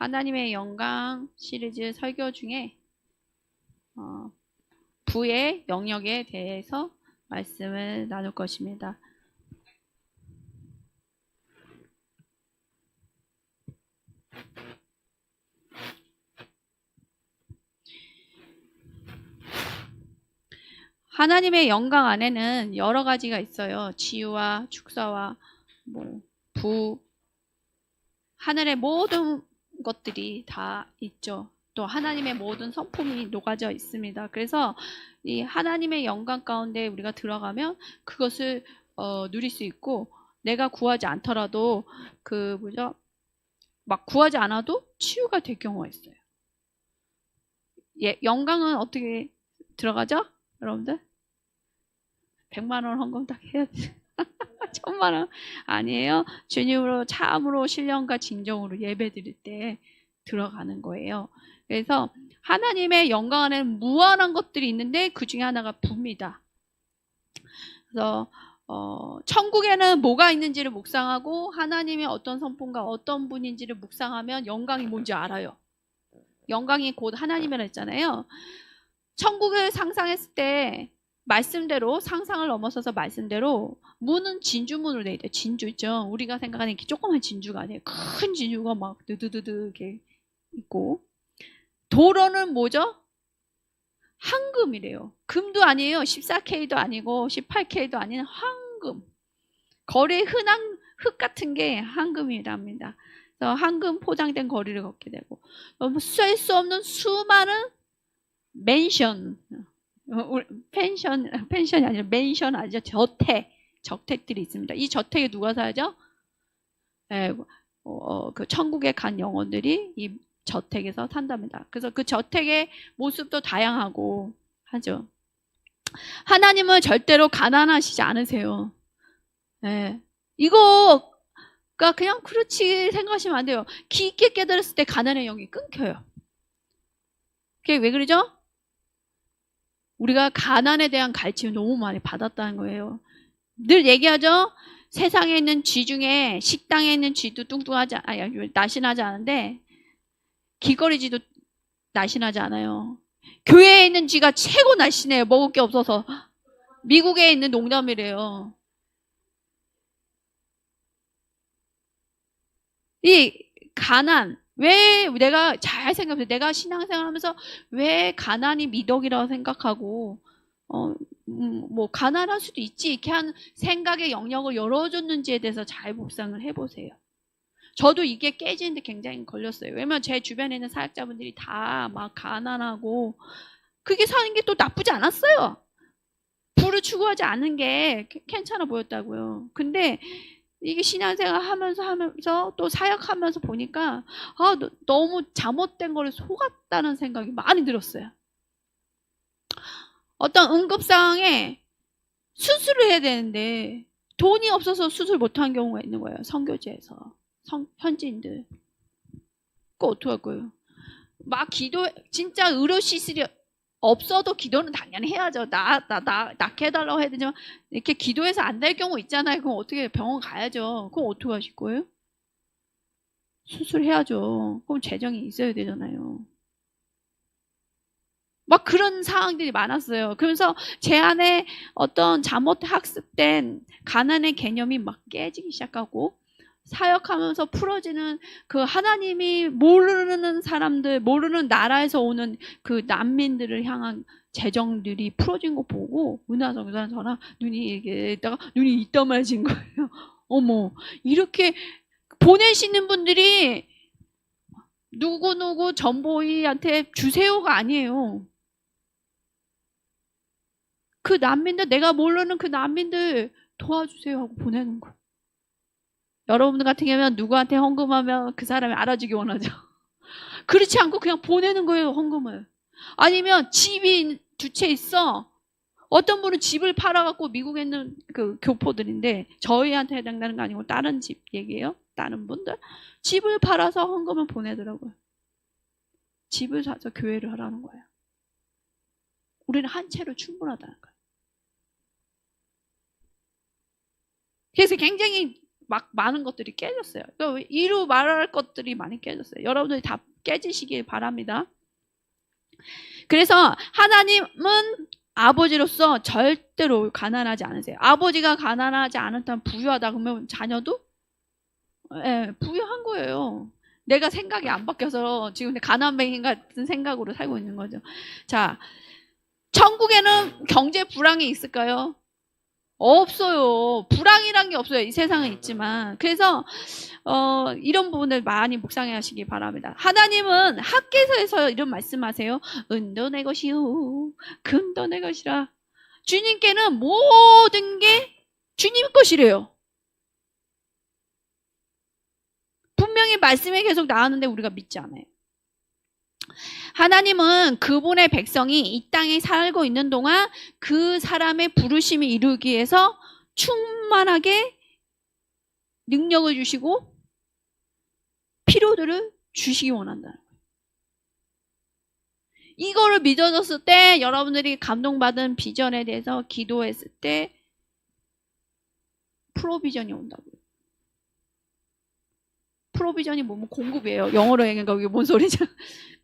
하나님의 영광 시리즈 설교 중에 부의 영역에 대해서 말씀을 나눌 것입니다. 하나님의 영광 안에는 여러 가지가 있어요. 지유와 축사와 부, 하늘의 모든 것들이 다 있죠. 또 하나님의 모든 성품이 녹아져 있습니다. 그래서 이 하나님의 영광 가운데 우리가 들어가면 그것을 누릴 수 있고, 내가 구하지 않더라도 막 구하지 않아도 치유가 될 경우가 있어요. 영광은 어떻게 들어가죠? 여러분들? 100만 원 헌금 딱 해야지. 1000만 원 아니에요. 주님으로 참으로 신령과 진정으로 예배드릴 때 들어가는 거예요. 그래서 하나님의 영광 안에는 무한한 것들이 있는데 그 중에 하나가 부입니다. 그래서 천국에는 뭐가 있는지를 묵상하고 하나님의 어떤 성품과 어떤 분인지를 묵상하면 영광이 뭔지 알아요. 영광이 곧 하나님이라 했잖아요. 천국을 상상했을 때 말씀대로, 상상을 넘어서서 말씀대로 문은 진주문으로 되어 있대요. 진주 있죠. 우리가 생각하는 이렇게 조그만 진주가 아니에요. 큰 진주가 막 드드드드 이렇게 있고, 도로는 뭐죠? 황금이래요. 금도 아니에요. 14K도 아니고 18K도 아닌 황금. 거리에 흔한 흙 같은 게 황금이랍니다. 그래서 황금 포장된 거리를 걷게 되고, 셀 수 없는 수많은 맨션, 펜션이 아니라 맨션 아니죠. 저택들이 있습니다. 이 저택에 누가 살죠? 그 천국에 간 영혼들이 이 저택에서 산답니다. 그래서 그 저택의 모습도 다양하고 하죠. 하나님은 절대로 가난하시지 않으세요. 이거가 그냥 그렇지 생각하시면 안 돼요. 깊게 깨달았을 때 가난의 영이 끊겨요. 그게 왜 그러죠? 우리가 가난에 대한 가르침을 너무 많이 받았다는 거예요. 늘 얘기하죠? 세상에 있는 쥐 중에 식당에 있는 쥐도 날씬하지 않은데 길거리 쥐도 날씬하지 않아요. 교회에 있는 쥐가 최고 날씬해요. 먹을 게 없어서. 미국에 있는 농담이래요. 이 가난, 왜 내가 잘 생각해요. 내가 신앙생활 하면서 왜 가난이 미덕이라고 생각하고 뭐 가난할 수도 있지 이렇게 한 생각의 영역을 열어줬는지에 대해서 잘 묵상을 해보세요. 저도 이게 깨지는데 굉장히 걸렸어요. 왜냐면 제 주변에 있는 사역자분들이 다 막 가난하고 그게 사는 게 또 나쁘지 않았어요. 부를 추구하지 않은 게 괜찮아 보였다고요. 근데 이게 신앙생활 하면서 또 사역하면서 보니까 너무 잘못된 걸 속았다는 생각이 많이 들었어요. 어떤 응급상황에 수술을 해야 되는데 돈이 없어서 수술 못한 경우가 있는 거예요. 선교지에서. 현지인들. 그거 어떡할 거예요? 막 진짜 의료 시설이 없어도 기도는 당연히 해야죠. 낫게 해달라고 해야 되지만 이렇게 기도해서 안 될 경우 있잖아요. 그럼 어떻게 병원 가야죠. 그럼 어떻게 하실 거예요? 수술해야죠. 그럼 재정이 있어야 되잖아요. 막 그런 상황들이 많았어요. 그래서 제 안에 어떤 잘못 학습된 가난의 개념이 막 깨지기 시작하고 사역하면서 풀어지는 그 하나님이 모르는 사람들, 모르는 나라에서 오는 그 난민들을 향한 재정들이 풀어진 거 보고 은하정산 전화 눈이 얘기했다가 눈이 이따만해진 거예요. 어머, 이렇게 보내시는 분들이 누구누구 전보이한테 주세요가 아니에요. 그 난민들, 내가 모르는 그 난민들 도와주세요 하고 보내는 거예요. 여러분들 같은 경우는 누구한테 헌금하면 그 사람이 알아주기 원하죠. 그렇지 않고 그냥 보내는 거예요, 헌금을. 아니면 집이 두 채 있어. 어떤 분은 집을 팔아갖고 미국에 있는 그 교포들인데 저희한테 해당되는 거 아니고 다른 집 얘기예요. 다른 분들. 집을 팔아서 헌금을 보내더라고요. 집을 사서 교회를 하라는 거예요. 우리는 한 채로 충분하다는 거예요. 그래서 굉장히 막 많은 것들이 깨졌어요. 그러니까 이루 말할 것들이 많이 깨졌어요. 여러분들이 다 깨지시길 바랍니다. 그래서 하나님은 아버지로서 절대로 가난하지 않으세요. 아버지가 가난하지 않았다면 부유하다 그러면 자녀도 부유한 거예요. 내가 생각이 안 바뀌어서 지금 가난뱅이 같은 생각으로 살고 있는 거죠. 자, 천국에는 경제 불황이 있을까요? 없어요. 불황이란 게 없어요. 이 세상은 있지만. 그래서 이런 부분을 많이 묵상해 하시기 바랍니다. 하나님은 학계서에서 이런 말씀하세요. 은도 내 것이요 금도 내 것이라. 주님께는 모든 게 주님 것이래요. 분명히 말씀이 계속 나왔는데 우리가 믿지 않아요. 하나님은 그분의 백성이 이 땅에 살고 있는 동안 그 사람의 부르심이 이루기 위해서 충만하게 능력을 주시고 필요들을 주시기 원한다는 거예요. 이거를 믿어졌을 때 여러분들이 감동받은 비전에 대해서 기도했을 때 프로비전이 온다고요. 프로비전이 뭐면 공급이에요. 영어로 얘기하니까 이게 뭔 소리죠?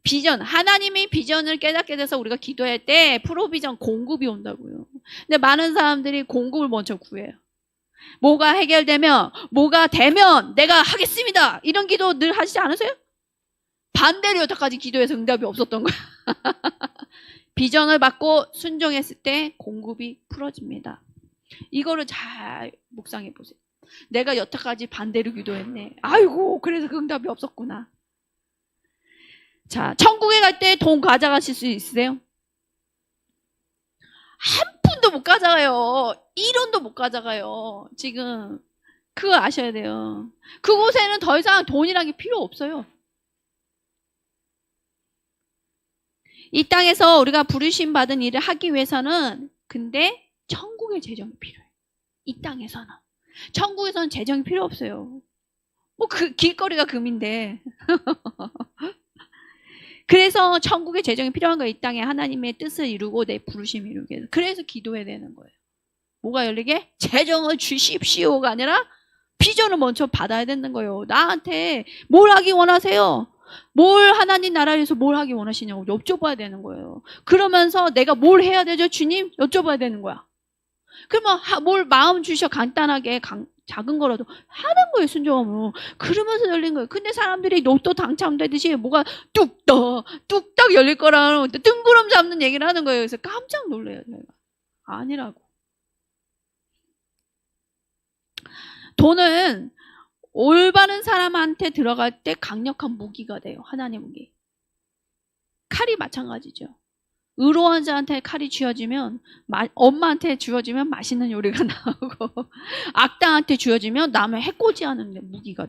비전, 하나님의 비전을 깨닫게 돼서 우리가 기도할 때 프로비전 공급이 온다고요. 근데 많은 사람들이 공급을 먼저 구해요. 뭐가 해결되면, 뭐가 되면 내가 하겠습니다. 이런 기도 늘 하시지 않으세요? 반대로 여태까지 기도해서 응답이 없었던 거야. 비전을 받고 순종했을 때 공급이 풀어집니다. 이거를 잘 묵상해 보세요. 내가 여태까지 반대로 기도했네. 아이고, 그래서 그 응답이 없었구나. 자, 천국에 갈 때 돈 가져가실 수 있으세요? 한 푼도 못 가져가요. 1원도 못 가져가요. 지금 그거 아셔야 돼요. 그곳에는 더 이상 돈이란 게 필요 없어요. 이 땅에서 우리가 부르심 받은 일을 하기 위해서는 근데 천국의 재정이 필요해요. 이 땅에서는. 천국에서는 재정이 필요 없어요. 뭐 길거리가 금인데. 그래서 천국의 재정이 필요한 거예요. 이 땅에 하나님의 뜻을 이루고 내 부르심을 이루게 해서. 그래서 기도해야 되는 거예요. 뭐가 열리게? 재정을 주십시오가 아니라 비전을 먼저 받아야 되는 거예요. 나한테 뭘 하기 원하세요? 뭘 하나님 나라에서 뭘 하기 원하시냐고 여쭤봐야 되는 거예요. 그러면서 내가 뭘 해야 되죠? 주님? 여쭤봐야 되는 거야. 그러면 뭘 마음 주셔 간단하게 작은 거라도 하는 거예요. 순종함으로. 그러면서 열린 거예요. 근데 사람들이 로또 당첨되듯이 뭐가 뚝딱 열릴 거라는 뜬구름 잡는 얘기를 하는 거예요. 그래서 깜짝 놀래요. 제가. 아니라고. 돈은 올바른 사람한테 들어갈 때 강력한 무기가 돼요. 하나님의 무기. 칼이 마찬가지죠. 의로운 자한테 칼이 쥐어지면 엄마한테 쥐어지면 맛있는 요리가 나오고 악당한테 쥐어지면 남의 해코지하는 무기가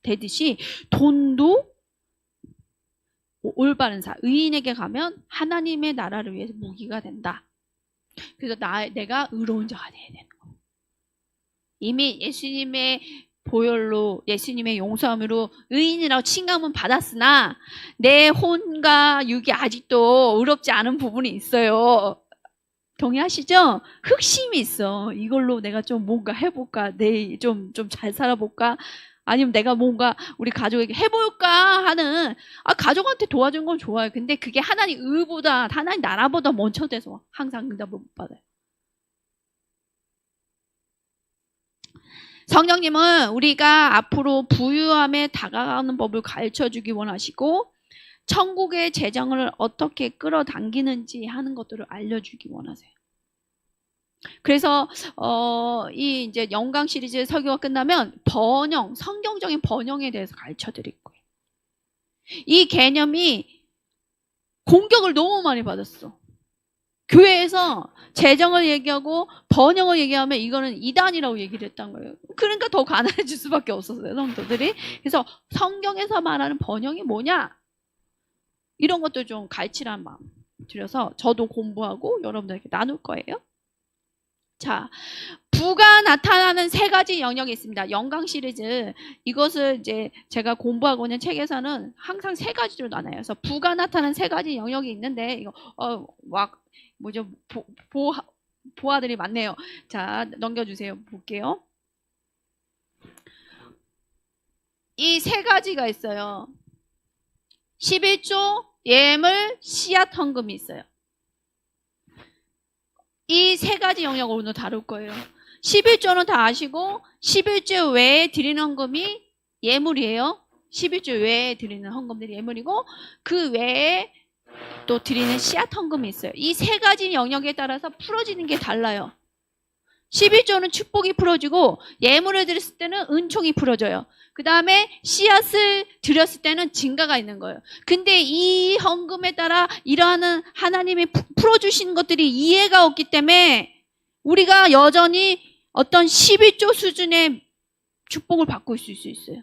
되듯이 돈도 올바른 사 의인에게 가면 하나님의 나라를 위해서 무기가 된다. 그래서 내가 의로운 자가 돼야 되는 거예요. 이미 예수님의 보혈로 예수님의 용서함으로 의인이라고 칭함은 받았으나 내 혼과 육이 아직도 의롭지 않은 부분이 있어요. 동의하시죠? 흑심이 있어. 이걸로 내가 좀 뭔가 해볼까? 좀 잘 살아볼까? 아니면 내가 뭔가 우리 가족에게 해볼까 하는 가족한테 도와준 건 좋아요. 근데 그게 하나님 의보다 하나님 나라보다 먼저 돼서 항상 응답을 못 받아요. 성령님은 우리가 앞으로 부유함에 다가가는 법을 가르쳐주기 원하시고 천국의 재정을 어떻게 끌어당기는지 하는 것들을 알려주기 원하세요. 그래서 이 이제 영광 시리즈 설교가 끝나면 성경적인 번영에 대해서 가르쳐드릴 거예요. 이 개념이 공격을 너무 많이 받았어. 교회에서 재정을 얘기하고 번영을 얘기하면 이거는 이단이라고 얘기를 했던 거예요. 그러니까 더 가난해질 수밖에 없었어요, 성도들이. 그래서 성경에서 말하는 번영이 뭐냐? 이런 것들 좀 가르치라는 마음 들여서 저도 공부하고 여러분들에게 나눌 거예요. 자, 부가 나타나는 세 가지 영역이 있습니다. 영광 시리즈 이것을 이제 제가 공부하고 있는 책에서는 항상 세 가지로 나눠요. 그래서 부가 나타나는 세 가지 영역이 있는데 이거 보아들이 많네요. 자, 넘겨주세요. 볼게요. 이 세 가지가 있어요. 11조, 예물, 씨앗 헌금이 있어요. 이 세 가지 영역을 오늘 다룰 거예요. 11조는 다 아시고 11조 외에 드리는 헌금이 예물이에요. 11조 외에 드리는 헌금들이 예물이고 그 외에 또 드리는 씨앗 헌금이 있어요. 이 세 가지 영역에 따라서 풀어지는 게 달라요. 11조는 축복이 풀어지고 예물을 드렸을 때는 은총이 풀어져요. 그 다음에 씨앗을 드렸을 때는 증가가 있는 거예요. 근데 이 헌금에 따라 일어나는 하나님이 풀어주신 것들이 이해가 없기 때문에 우리가 여전히 어떤 11조 수준의 축복을 받고 있을 수 있어요.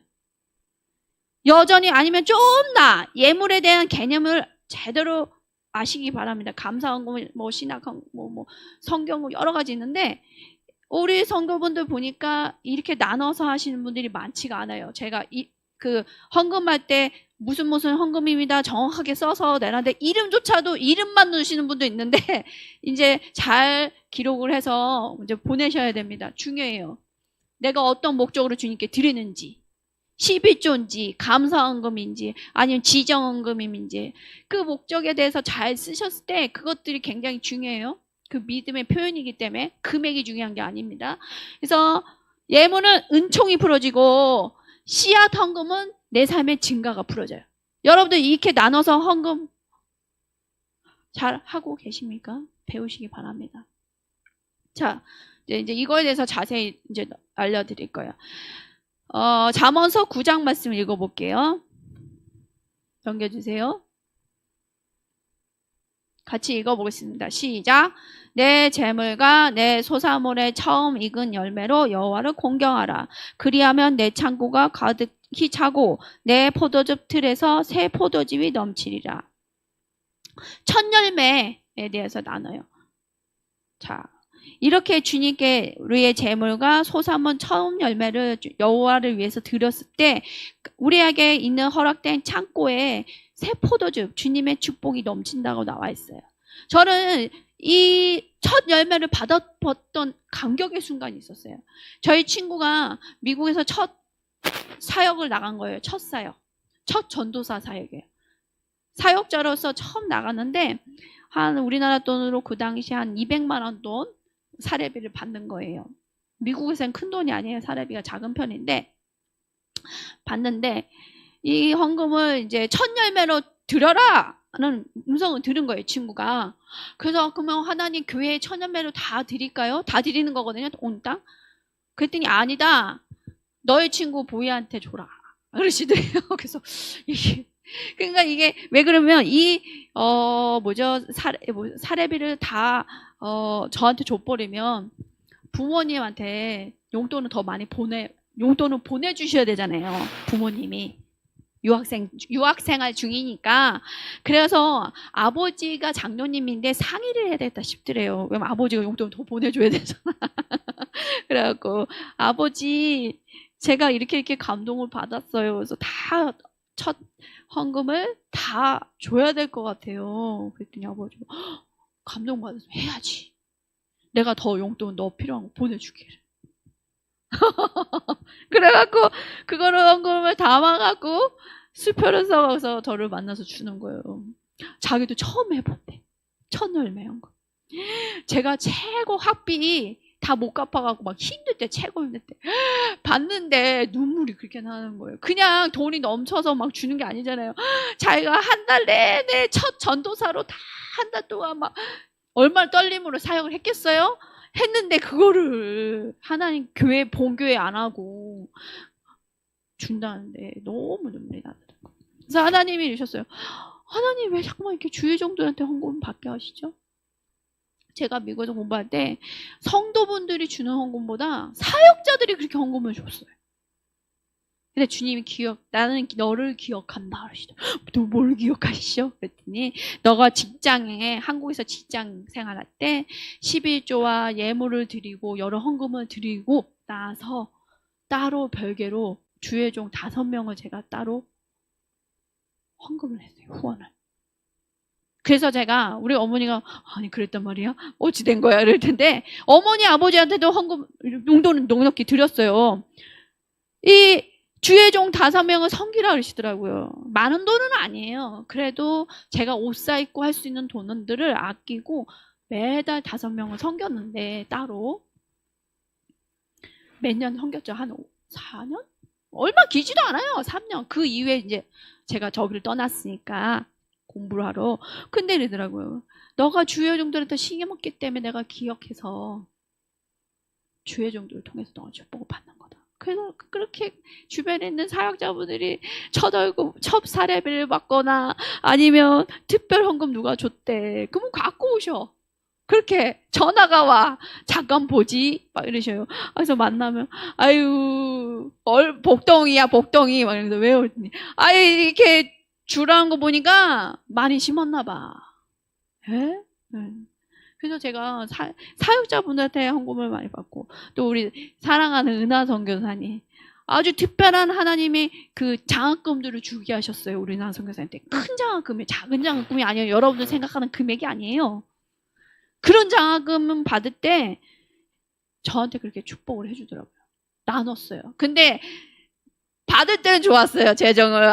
여전히 아니면 좀 나 예물에 대한 개념을 제대로 아시기 바랍니다. 감사헌금, 뭐 신학헌금, 뭐 성경금 여러 가지 있는데 우리 성도분들 보니까 이렇게 나눠서 하시는 분들이 많지가 않아요. 제가 그 헌금할 때 무슨 헌금입니다 정확하게 써서 내놨는데 이름조차도 이름만 넣으시는 분도 있는데 이제 잘 기록을 해서 이제 보내셔야 됩니다. 중요해요. 내가 어떤 목적으로 주님께 드리는지 11조인지 감사헌금인지 아니면 지정헌금인지 그 목적에 대해서 잘 쓰셨을 때 그것들이 굉장히 중요해요. 그 믿음의 표현이기 때문에 금액이 중요한 게 아닙니다. 그래서 예물은 은총이 풀어지고 씨앗 헌금은 내 삶의 증가가 풀어져요. 여러분들 이렇게 나눠서 헌금 잘 하고 계십니까? 배우시기 바랍니다. 자, 이제 이거에 대해서 자세히 이제 알려드릴 거예요. 잠언서 9장 말씀 읽어볼게요. 넘겨주세요. 같이 읽어보겠습니다. 시작. 내 재물과 내 소사물의 처음 익은 열매로 여호와를 공경하라. 그리하면 내 창고가 가득히 차고 내 포도즙 틀에서 새 포도즙이 넘치리라. 첫 열매에 대해서 나눠요. 자, 이렇게 주님께 우리의 재물과 소사물 처음 열매를 여호와를 위해서 드렸을 때 우리에게 있는 허락된 창고에 새 포도즙, 주님의 축복이 넘친다고 나와 있어요. 저는 이 첫 열매를 받아봤던 감격의 순간이 있었어요. 저희 친구가 미국에서 첫 사역을 나간 거예요. 첫 사역. 첫 전도사 사역이에요. 사역자로서 처음 나갔는데 한 우리나라 돈으로 그 당시 한 200만 원 돈 사례비를 받는 거예요. 미국에서는 큰 돈이 아니에요. 사례비가 작은 편인데 받는데 이 헌금을 이제 첫 열매로 드려라! 는 음성을 들은 거예요, 친구가. 그래서 그러면 하나님 교회에 첫 열매로 다 드릴까요? 다 드리는 거거든요, 온 땅. 그랬더니 아니다. 너의 친구 보이한테 줘라. 그러시더래요. 그래서 그러니까 이게 왜 그러면 사례비를 다 저한테 줘버리면 부모님한테 용돈을 더 많이 용돈을 보내주셔야 되잖아요. 부모님이. 유학생활 중이니까. 그래서 아버지가 장로님인데 상의를 해야 되겠다 싶더래요. 왜냐면 아버지가 용돈을 더 보내줘야 되잖아. 그래갖고 아버지 제가 이렇게 감동을 받았어요. 그래서 다 첫 헌금을 다 줘야 될 것 같아요. 그랬더니 아버지가 감동받아서 해야지. 내가 더 용돈 너 필요한 거 보내줄게. 그래갖고 그거를 헌금을 담아갖고 수표를 써서 저를 만나서 주는 거예요. 자기도 처음 해본대. 첫 열매 헌금. 제가 최고 학비 다 못 갚아갖고 막 힘들 때 최고 힘들 때 받는데 눈물이 그렇게 나는 거예요. 그냥 돈이 넘쳐서 막 주는 게 아니잖아요. 자기가 한 달 내내 첫 전도사로 다 한 달 동안 막 얼마나 떨림으로 사역을 했겠어요? 했는데 그거를 하나님 교회 본교회 안 하고 준다는데 너무 눈물이 나더라고요. 그래서 하나님이 이러셨어요. 하나님 왜 자꾸만 이렇게 주의 종들한테 헌금 받게 하시죠? 제가 미국에서 공부할 때 성도분들이 주는 헌금보다 사역자들이 그렇게 헌금을 줬어요. 근데 주님이 나는 너를 기억한다 그러시더라고요. 너 뭘 기억하시죠? 그랬더니 너가 한국에서 직장 생활할 때 11조와 예물을 드리고 여러 헌금을 드리고 나서 따로 별개로 주의 종 5명을 제가 따로 헌금을 했어요. 후원을. 그래서 제가 우리 어머니가 아니 그랬단 말이야? 어찌 된 거야? 이럴 텐데 어머니 아버지한테도 헌금 용돈은 넉넉히 드렸어요. 이 주의 종 5명을 섬기라 그러시더라고요. 많은 돈은 아니에요. 그래도 제가 옷 사입고 할 수 있는 돈들을 아끼고 매달 5명을 섬겼는데, 따로 몇 년 섬겼죠. 한 4년? 얼마 길지도 않아요. 3년. 그 이후에 이제 제가 저기를 떠났으니까 공부를 하러. 근데 이러더라고요. 너가 주의 종들한테 신경 먹기 때문에 내가 기억해서 주의 종들을 통해서 너가 축복을 받는 거다. 그래서 그렇게 주변에 있는 사역자분들이 첫 사례비를 받거나 아니면 특별 헌금 누가 줬대. 그러면 갖고 오셔. 그렇게 전화가 와. 잠깐 보지? 막 이러셔요. 그래서 만나면, 아유, 복덩이야, 복덩이. 막 이러면서 왜 그러니? 아유, 이렇게 주라는 거 보니까 많이 심었나 봐. 에? 그래서 제가 사역자분들한테 헌금을 많이 받고, 또 우리 사랑하는 은하 선교사님, 아주 특별한 하나님이 그 장학금들을 주게 하셨어요. 우리 은하 선교사님한테. 큰 장학금이, 작은 장학금이 아니에요. 여러분들 생각하는 금액이 아니에요. 그런 장학금은 받을 때 저한테 그렇게 축복을 해주더라고요. 나눴어요. 근데 받을 때는 좋았어요. 재정을.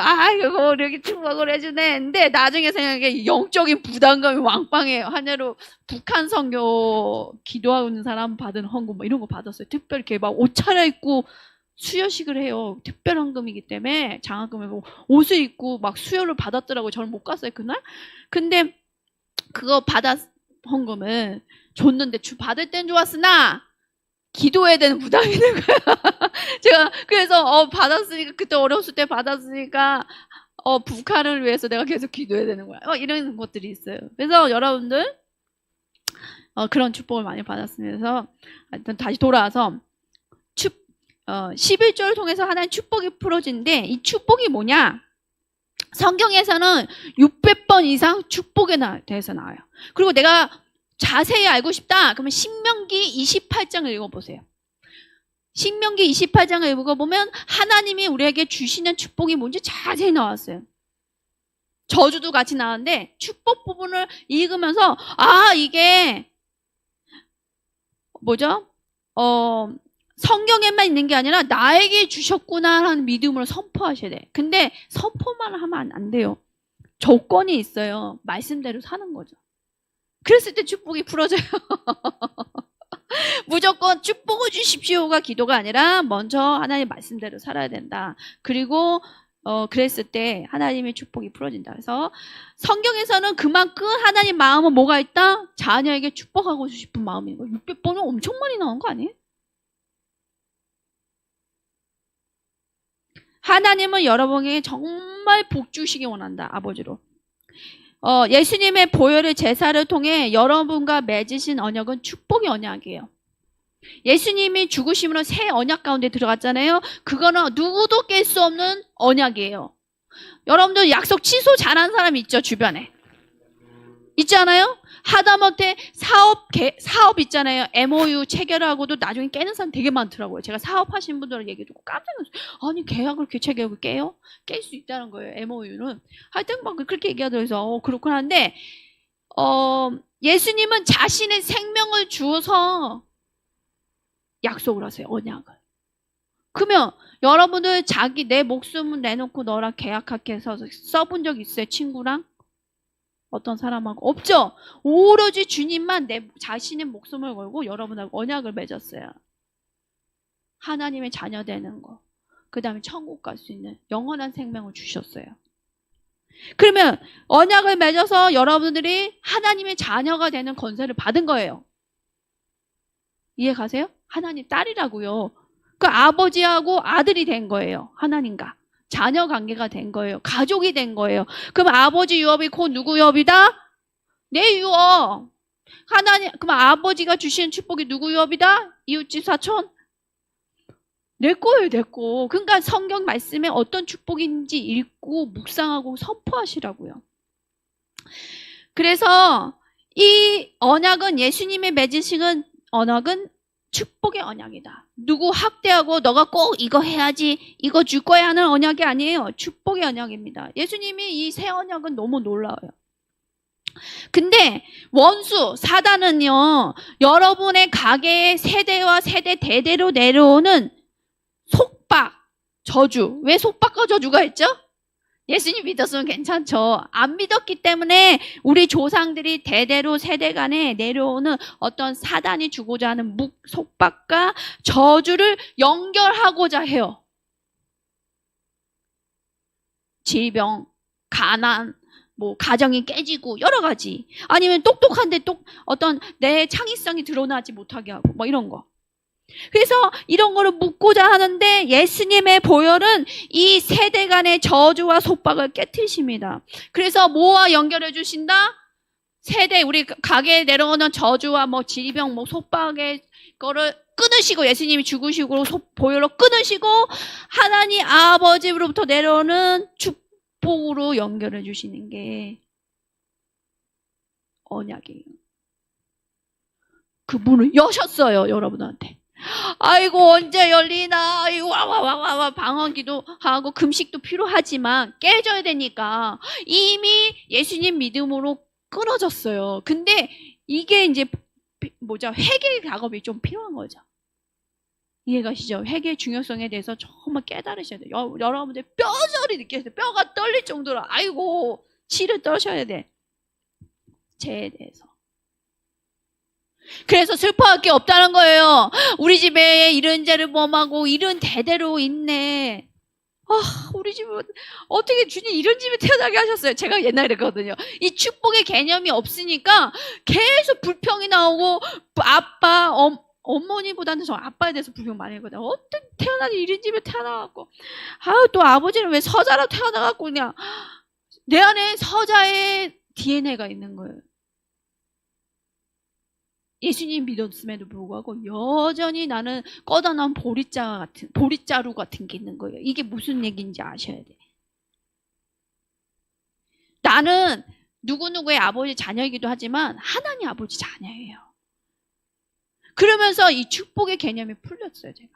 이거 이렇게 축복을 해주네. 근데 나중에 생각해 영적인 부담감이 왕빵해요. 한여로 북한 선교 기도하고 있는 사람 받은 헌금 뭐 이런 거 받았어요. 특별히 이렇게 막 옷 차려입고 수여식을 해요. 특별 헌금이기 때문에 장학금이고 옷을 입고 막 수여를 받았더라고요. 저는 못 갔어요 그날. 근데 그거 헌금을 줬는데 받을 땐 좋았으나 기도해야 되는 부담이 있는 거야. 제가 그래서 받았으니까, 그때 어렸을 때 받았으니까 북한을 위해서 내가 계속 기도해야 되는 거야. 이런 것들이 있어요. 그래서 여러분들 그런 축복을 많이 받았으면서 하여튼 다시 돌아와서 11조를 통해서 하나님 축복이 풀어진데, 이 축복이 뭐냐? 성경에서는 600번 이상 축복에 대해서 나와요. 그리고 내가 자세히 알고 싶다 그러면 신명기 28장을 읽어보세요. 신명기 28장을 읽어보면 하나님이 우리에게 주시는 축복이 뭔지 자세히 나왔어요. 저주도 같이 나왔는데 축복 부분을 읽으면서 이게 뭐죠? 성경에만 있는 게 아니라 나에게 주셨구나 하는 믿음으로 선포하셔야 돼. 근데 선포만 하면 안 돼요. 조건이 있어요. 말씀대로 사는 거죠. 그랬을 때 축복이 풀어져요. 무조건 축복을 주십시오가 기도가 아니라 먼저 하나님 말씀대로 살아야 된다. 그리고 그랬을 때 하나님의 축복이 풀어진다. 그래서 성경에서는 그만큼 하나님 마음은 뭐가 있다? 자녀에게 축복하고 싶은 마음인 거예요. 600번은 엄청 많이 나온 거 아니에요? 하나님은 여러분에게 정말 복 주시기 원한다. 아버지로. 예수님의 보혈의 제사를 통해 여러분과 맺으신 언약은 축복의 언약이에요. 예수님이 죽으심으로 새 언약 가운데 들어갔잖아요. 그거는 누구도 깰 수 없는 언약이에요. 여러분들 약속 취소 잘하는 사람 있죠? 주변에 있지 않아요? 하다못해 사업 있잖아요. MOU 체결하고도 나중에 깨는 사람 되게 많더라고요. 제가 사업하신 분들은 얘기 듣고 깜짝 놀랐어요. 아니 계약을 그렇게 체결하고 깨요? 깰 수 있다는 거예요. MOU는. 하여튼 막 그렇게 얘기하더라고요. 그렇구나 하는데 예수님은 자신의 생명을 주어서 약속을 하세요. 언약을. 그러면 여러분들 내 목숨을 내놓고 너랑 계약하게 해서 써본 적 있어요? 친구랑? 어떤 사람하고? 없죠? 오로지 주님만 자신의 목숨을 걸고 여러분하고 언약을 맺었어요. 하나님의 자녀 되는 거. 그 다음에 천국 갈 수 있는 영원한 생명을 주셨어요. 그러면 언약을 맺어서 여러분들이 하나님의 자녀가 되는 권세를 받은 거예요. 이해 가세요? 하나님 딸이라고요. 그 아버지하고 아들이 된 거예요. 하나님과. 자녀 관계가 된 거예요. 가족이 된 거예요. 그럼 아버지 유업이 곧 누구 유업이다? 내 유업. 그럼 아버지가 주시는 축복이 누구 유업이다? 이웃집 사촌? 내 거예요, 내 거. 그러니까 성경 말씀에 어떤 축복인지 읽고 묵상하고 선포하시라고요. 그래서 이 언약은 예수님의 맺으신 언약은 축복의 언약이다. 누구 학대하고 너가 꼭 이거 해야지, 이거 줄 거야 하는 언약이 아니에요. 축복의 언약입니다. 예수님이 이 새 언약은 너무 놀라워요. 근데 원수, 사단은요, 여러분의 가게의 세대와 세대 대대로 내려오는 속박, 저주. 왜 속박과 저주가 있죠? 예수님 믿었으면 괜찮죠. 안 믿었기 때문에 우리 조상들이 대대로 세대간에 내려오는 어떤 사단이 주고자 하는 속박과 저주를 연결하고자 해요. 질병, 가난, 가정이 깨지고 여러 가지. 아니면 똑똑한데 어떤 내 창의성이 드러나지 못하게 하고 이런 거. 그래서 이런 거를 묻고자 하는데 예수님의 보혈은 이 세대 간의 저주와 속박을 깨트리십니다. 그래서 뭐와 연결해 주신다? 세대, 우리 가게에 내려오는 저주와 질병, 속박의 거를 끊으시고, 예수님이 죽으시고 보혈로 끊으시고 하나님 아버지로부터 내려오는 축복으로 연결해 주시는 게 언약이에요. 그 문을 여셨어요, 여러분한테. 아이고 언제 열리나, 아이고 와와와와 방언기도 하고 금식도 필요하지만 깨져야 되니까 이미 예수님 믿음으로 끊어졌어요. 근데 이게 이제 회개 작업이 좀 필요한 거죠. 이해가시죠? 회개의 중요성에 대해서 정말 깨달으셔야 돼요. 여러분들 뼈저리 느끼셔야 돼요. 뼈가 떨릴 정도로 아이고 치를 떨으셔야 돼. 죄에 대해서. 그래서 슬퍼할 게 없다는 거예요. 우리 집에 이런 죄를 범하고 이런 대대로 있네. 우리 집은 어떻게 주님 이런 집에 태어나게 하셨어요? 제가 옛날에 그랬거든요. 이 축복의 개념이 없으니까 계속 불평이 나오고 아빠, 어머니보다는 저 아빠에 대해서 불평 많이 했거든요. 어떻게 태어나니 이런 집에 태어나갖고 또 아버지는 왜 서자로 태어나갖고 그냥 내 안에 서자의 DNA가 있는 거예요. 예수님 믿었음에도 불구하고 여전히 나는 꺼다놓은 보릿자루 같은 게 있는 거예요. 이게 무슨 얘기인지 아셔야 돼. 나는 누구누구의 아버지 자녀이기도 하지만 하나님 아버지 자녀예요. 그러면서 이 축복의 개념이 풀렸어요, 제가.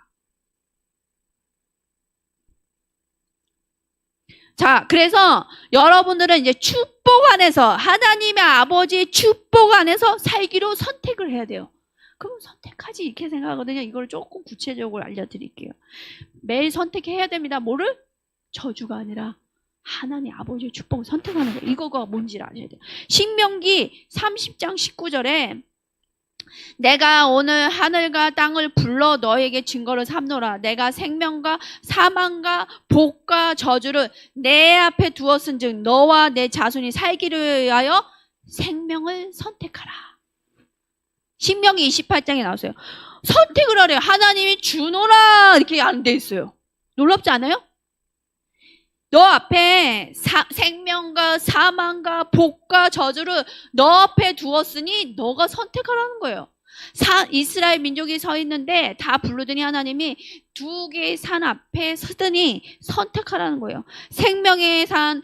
자, 그래서 여러분들은 이제 축복 안에서, 하나님의 아버지의 축복 안에서 살기로 선택을 해야 돼요. 그럼 선택하지, 이렇게 생각하거든요. 이걸 조금 구체적으로 알려드릴게요. 매일 선택해야 됩니다. 뭐를? 저주가 아니라 하나님 아버지의 축복을 선택하는 거예요. 이거가 뭔지를 아셔야 돼요. 신명기 30장 19절에 내가 오늘 하늘과 땅을 불러 너에게 증거를 삼노라. 내가 생명과 사망과 복과 저주를 내 앞에 두었은즉 너와 내 자손이 살기를 위하여 생명을 선택하라. 신명기 28장에 나왔어요. 선택을 하래요. 하나님이 주노라 이렇게 안 돼 있어요. 놀랍지 않아요? 너 앞에 생명과 사망과 복과 저주를 너 앞에 두었으니 너가 선택하라는 거예요. 이스라엘 민족이 서 있는데 다 부르더니 하나님이 두 개의 산 앞에 서더니 선택하라는 거예요. 생명의 산,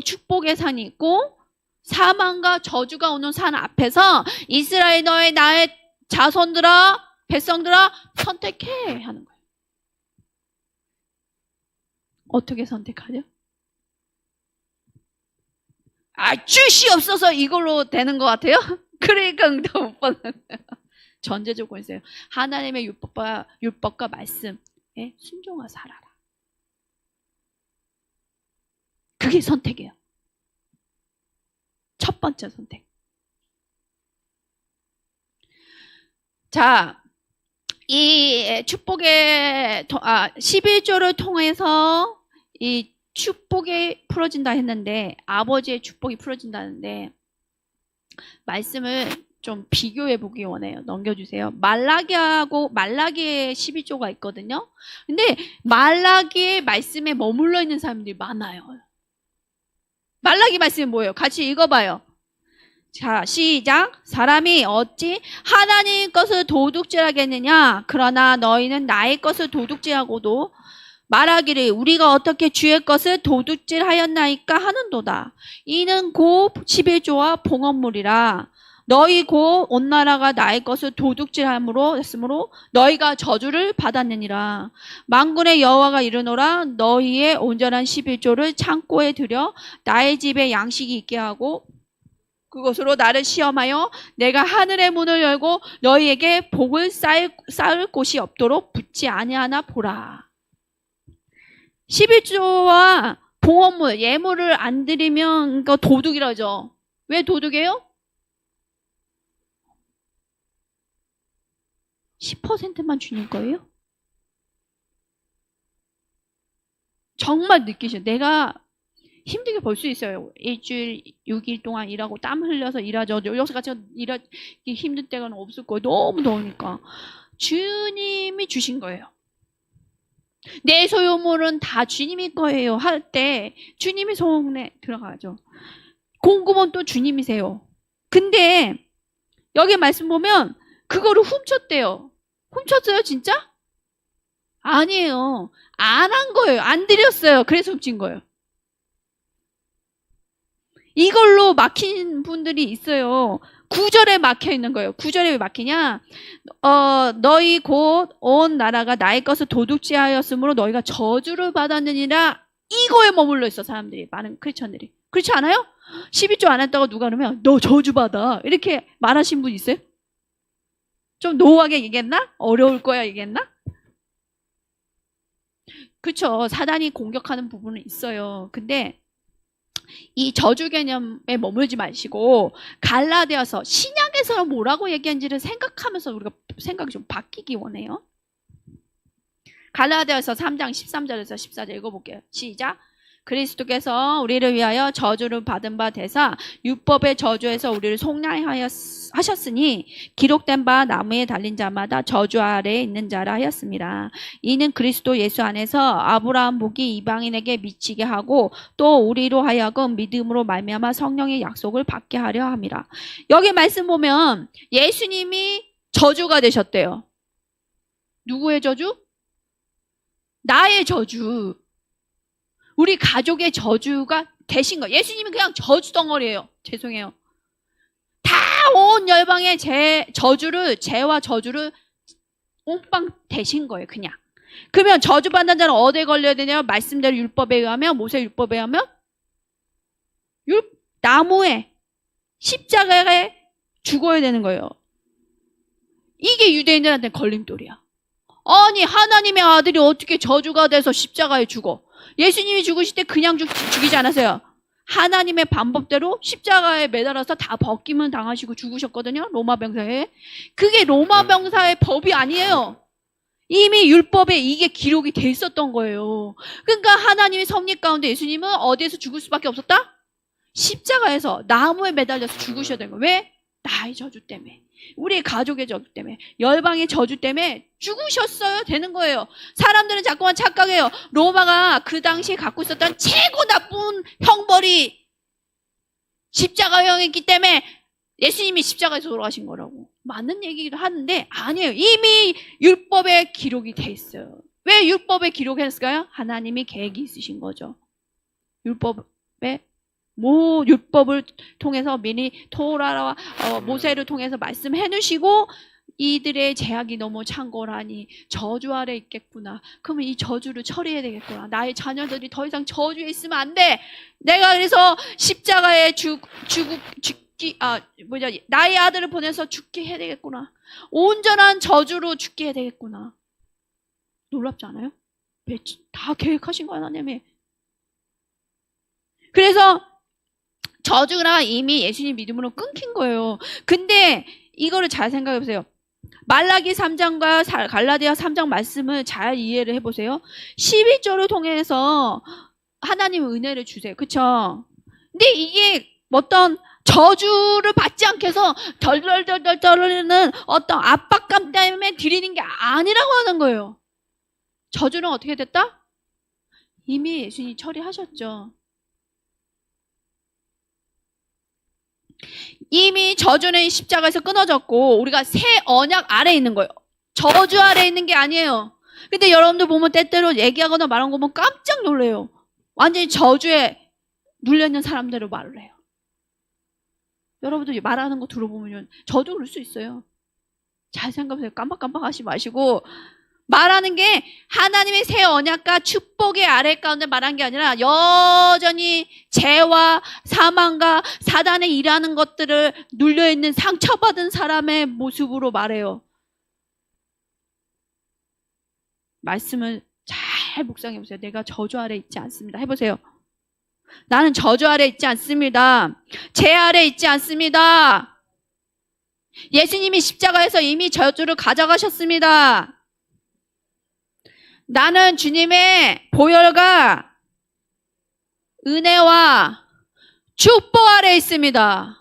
축복의 산이 있고 사망과 저주가 오는 산 앞에서 이스라엘 너의 나의 자손들아, 백성들아 선택해 하는 거예요. 어떻게 선택하죠? 쭈시 없어서 이걸로 되는 것 같아요? 그러니까 응답 못 받는 거예요. 전제 조건이 있어요. 하나님의 율법과 말씀에 순종하여 살아라. 그게 선택이에요. 첫 번째 선택. 자, 이 축복의 11조를 통해서 이 축복이 풀어진다 했는데, 아버지의 축복이 풀어진다는데 말씀을 좀 비교해 보기 원해요. 넘겨주세요. 말라기의 12조가 있거든요. 근데 말라기의 말씀에 머물러 있는 사람들이 많아요. 말라기 말씀이 뭐예요? 같이 읽어봐요. 자, 시작. 사람이 어찌 하나님 것을 도둑질하겠느냐? 그러나 너희는 나의 것을 도둑질하고도 말하기를 우리가 어떻게 주의 것을 도둑질하였나이까 하는도다. 이는 곧 11조와 봉헌물이라. 너희 곧 온 나라가 나의 것을 도둑질함으로 했으므로 너희가 저주를 받았느니라. 만군의 여호와가 이르노라. 너희의 온전한 11조를 창고에 들여 나의 집에 양식이 있게 하고 그것으로 나를 시험하여 내가 하늘의 문을 열고 너희에게 복을 쌓을 곳이 없도록 붙지 아니하나 보라. 11조와 봉헌물, 예물을 안 드리면 그거 도둑이라죠. 왜 도둑이에요? 10%만 주는 거예요? 정말 느끼셔. 내가 힘들게 벌 수 있어요. 일주일 6일 동안 일하고 땀 흘려서 일하죠. 여기서같이 일하기 힘든 때가 없을 거예요. 너무 더우니까. 주님이 주신 거예요. 내 소유물은 다 주님이 거예요 할 때 주님이 손에 들어가죠. 공급은 또 주님이세요. 근데 여기 말씀 보면 그거를 훔쳤대요. 훔쳤어요 진짜? 아니에요. 안 한 거예요. 안 드렸어요. 그래서 훔친 거예요. 이걸로 막힌 분들이 있어요. 9절에 막혀 있는 거예요. 9절에 왜 막히냐? 너희 곧 온 나라가 나의 것을 도둑질하였으므로 너희가 저주를 받았느니라. 이거에 머물러 있어 사람들이. 많은 크리스천들이. 그렇지 않아요? 12조 안 했다고 누가 그러면 너 저주받아 이렇게 말하신 분 있어요? 좀 노후하게 얘기했나? 어려울 거야 얘기했나? 그렇죠. 사단이 공격하는 부분은 있어요. 근데 이 저주 개념에 머물지 마시고 갈라디아서 신약에서 뭐라고 얘기한지를 생각하면서 우리가 생각이 좀 바뀌기 원해요. 갈라디아서 3장 13절에서 14절 읽어볼게요. 시작. 그리스도께서 우리를 위하여 저주를 받은 바 되사 율법의 저주에서 우리를 속량하셨으니 기록된 바 나무에 달린 자마다 저주 아래에 있는 자라 하였습니다. 이는 그리스도 예수 안에서 아브라함 복이 이방인에게 미치게 하고 또 우리로 하여금 믿음으로 말미암아 성령의 약속을 받게 하려 함이라. 여기 말씀 보면 예수님이 저주가 되셨대요. 누구의 저주? 나의 저주. 우리 가족의 저주가 되신 거예요. 예수님이 그냥 저주 덩어리예요. 죄송해요. 다 온 열방의 죄와 저주를 옹빵 대신 거예요. 그냥. 그러면 저주받는 자는 어디에 걸려야 되냐? 말씀대로 율법에 의하면, 모세 율법에 의하면 나무에 십자가에 죽어야 되는 거예요. 이게 유대인들한테 걸림돌이야. 아니 하나님의 아들이 어떻게 저주가 돼서 십자가에 죽어? 예수님이 죽으실 때 그냥 죽이지 않았어요. 하나님의 방법대로 십자가에 매달아서 다 벗김을 당하시고 죽으셨거든요. 로마 병사에. 그게 로마 병사의 법이 아니에요. 이미 율법에 이게 기록이 돼 있었던 거예요. 그러니까 하나님의 섭리 가운데 예수님은 어디에서 죽을 수밖에 없었다? 십자가에서 나무에 매달려서 죽으셔야 되는 거예요. 왜? 나의 저주 때문에. 우리 가족의 저주 때문에, 열방의 저주 때문에 죽으셨어야 되는 거예요. 사람들은 자꾸만 착각해요. 로마가 그 당시에 갖고 있었던 최고 나쁜 형벌이 십자가형이기 때문에 예수님이 십자가에서 돌아가신 거라고. 맞는 얘기기도 하는데 아니에요. 이미 율법에 기록이 돼 있어요. 왜 율법에 기록했을까요? 하나님이 계획이 있으신 거죠. 율법에 율법을 통해서 미리 토라와 모세를 통해서 말씀해 놓으시고 이들의 제약이 너무 창궐하니 저주 아래 있겠구나. 그러면 이 저주를 처리해야 되겠구나. 나의 자녀들이 더 이상 저주에 있으면 안 돼. 내가 그래서 십자가에 나의 아들을 보내서 죽게 해야 되겠구나. 온전한 저주로 죽게 해야 되겠구나. 놀랍지 않아요? 다 계획하신 거야 하나님이. 그래서 저주가 이미 예수님 믿음으로 끊긴 거예요. 근데 이거를 잘 생각해 보세요. 말라기 3장과 갈라디아 3장 말씀을 잘 이해를 해보세요. 11조를 통해서 하나님 은혜를 주세요. 그쵸? 근데 이게 어떤 저주를 받지 않게 해서 덜덜덜덜 떨리는 어떤 압박감 때문에 드리는 게 아니라고 하는 거예요. 저주는 어떻게 됐다? 이미 예수님이 처리하셨죠. 이미 저주는 십자가에서 끊어졌고 우리가 새 언약 아래에 있는 거예요. 저주 아래에 있는 게 아니에요. 근데 여러분들 보면 때때로 얘기하거나 말한 거 보면 깜짝 놀래요. 완전히 저주에 눌려있는 사람대로 말을 해요. 여러분들 말하는 거 들어보면 저도 그럴 수 있어요. 잘 생각해보세요. 깜빡깜빡 하지 마시고 말하는 게 하나님의 새 언약과 축복의 아래 가운데 말한 게 아니라 여전히 죄와 사망과 사단의 일하는 것들을 눌려있는 상처받은 사람의 모습으로 말해요. 말씀을 잘 잘 묵상해 보세요. 내가 저주 아래 있지 않습니다. 해보세요. 나는 저주 아래 있지 않습니다. 죄 아래 있지 않습니다. 예수님이 십자가에서 이미 저주를 가져가셨습니다. 나는 주님의 보혈과 은혜와 축복 아래 있습니다.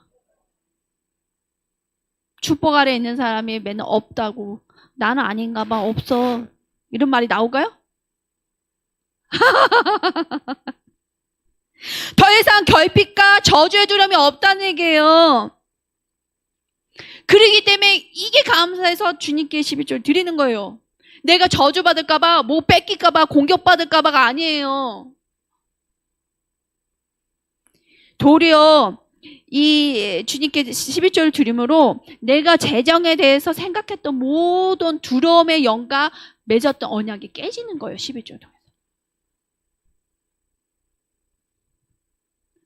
축복 아래 있는 사람이 맨날 없다고, 나는 아닌가 봐, 없어, 이런 말이 나올까요? 더 이상 결핍과 저주의 두려움이 없다는 얘기예요. 그러기 때문에 이게 감사해서 주님께 11조를 드리는 거예요. 내가 저주받을까봐, 뭐 뺏길까봐, 공격받을까봐가 아니에요. 도리어 이 주님께 11조를 드림으로 내가 재정에 대해서 생각했던 모든 두려움의 영과 맺었던 언약이 깨지는 거예요. 11조를 통해서.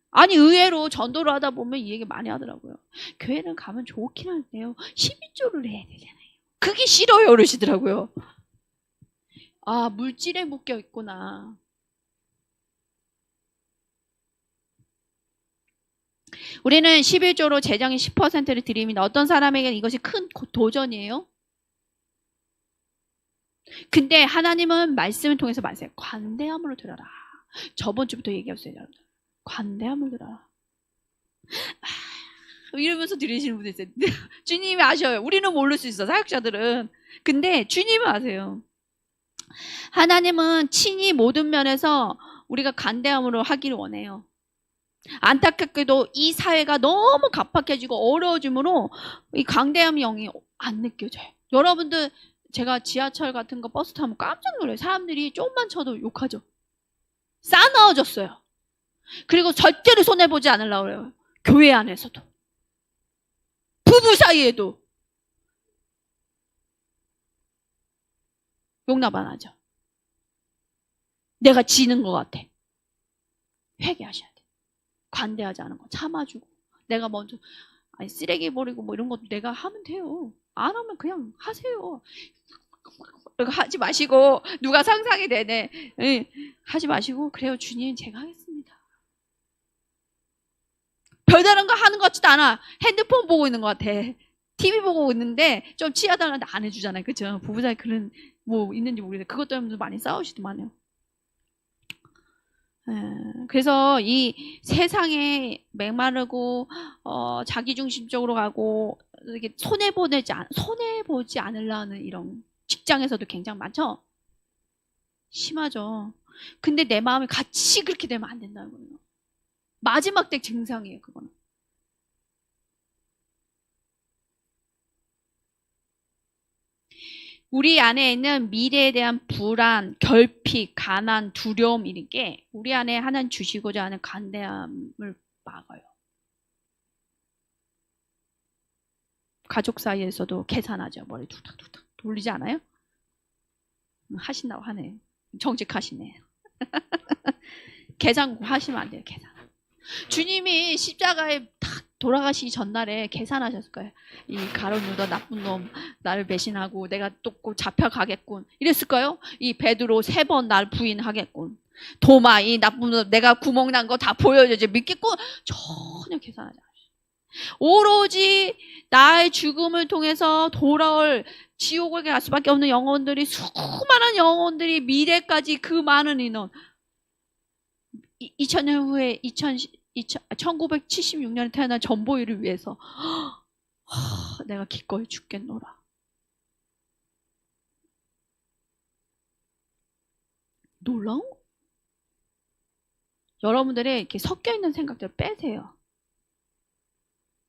아니 의외로 전도를 하다 보면 이 얘기 많이 하더라고요. 교회는 가면 좋긴 한데요, 11조를 해야 되잖아요. 그게 싫어요 그러시더라고요. 아, 물질에 묶여 있구나. 우리는 11조로 재정의 10%를 드립니다. 어떤 사람에게는 이것이 큰 도전이에요. 근데 하나님은 말씀을 통해서 말씀해요. 관대함으로 드려라. 저번 주부터 얘기했어요. 여러분. 관대함을 드려라. 이러면서 드리시는 분들 있어요. 주님이 아셔요. 우리는 모를 수 있어, 사역자들은. 근데 주님은 아세요. 하나님은 친히 모든 면에서 우리가 관대함으로 하기를 원해요. 안타깝게도 이 사회가 너무 갑박해지고 어려워지므로 이 강대함 영이 안 느껴져요. 여러분들, 제가 지하철 같은 거 버스 타면 깜짝 놀라요. 사람들이 조금만 쳐도 욕하죠. 싸나워졌어요. 그리고 절대로 손해보지 않으려고 그래요. 교회 안에서도, 부부 사이에도 용납 안 하죠. 내가 지는 것 같아. 회개하셔야 돼. 관대하지 않은 거 참아주고, 내가 먼저 쓰레기 버리고 뭐 이런 것도 내가 하면 돼요. 안 하면 그냥 하세요. 하지 마시고, 누가 상상이 되네, 하지 마시고, 그래요 주님 제가 하겠습니다. 별다른 거 하는 것 같지도 않아. 핸드폰 보고 있는 것 같아. TV 보고 있는데 좀 치워달라는데 안 해주잖아요. 그죠? 부부 사이 그런 뭐 있는지 모르겠어요. 그것 때문에 많이 싸우시더만요. 그래서 이 세상에 메마르고 자기중심적으로 가고 이렇게 손해보지 않으려는 이런 직장에서도 굉장히 많죠? 심하죠. 근데 내 마음이 같이 그렇게 되면 안 된다는 거예요. 마지막 때 증상이에요, 그거는. 우리 안에 있는 미래에 대한 불안, 결핍, 가난, 두려움, 이런 게 우리 안에 하나님 주시고자 하는 관대함을 막아요. 가족 사이에서도 계산하죠. 머리 툭탁툭탁 돌리지 않아요? 하신다고 하네요. 정직하시네요. 계산 하시면 안 돼요. 계산. 주님이 십자가에 탁 돌아가시기 전날에 계산하셨을 거예요. 이 가룟 유다 나쁜 놈, 나를 배신하고 내가 또 잡혀가겠군, 이랬을까요? 이 베드로 3번 날 부인하겠군, 도마 이 나쁜 놈, 내가 구멍 난 거 다 보여줘야지 믿겠군. 전혀 계산하지 않으셨어요. 오로지 나의 죽음을 통해서 돌아올 지옥에 갈 수밖에 없는 영혼들이, 수많은 영혼들이, 미래까지 그 많은 인원, 2000년 후에 1976년에 태어난 전보이를 위해서 내가 기꺼이 죽겠노라. 놀라운? 여러분들의 이렇게 섞여 있는 생각들을 빼세요.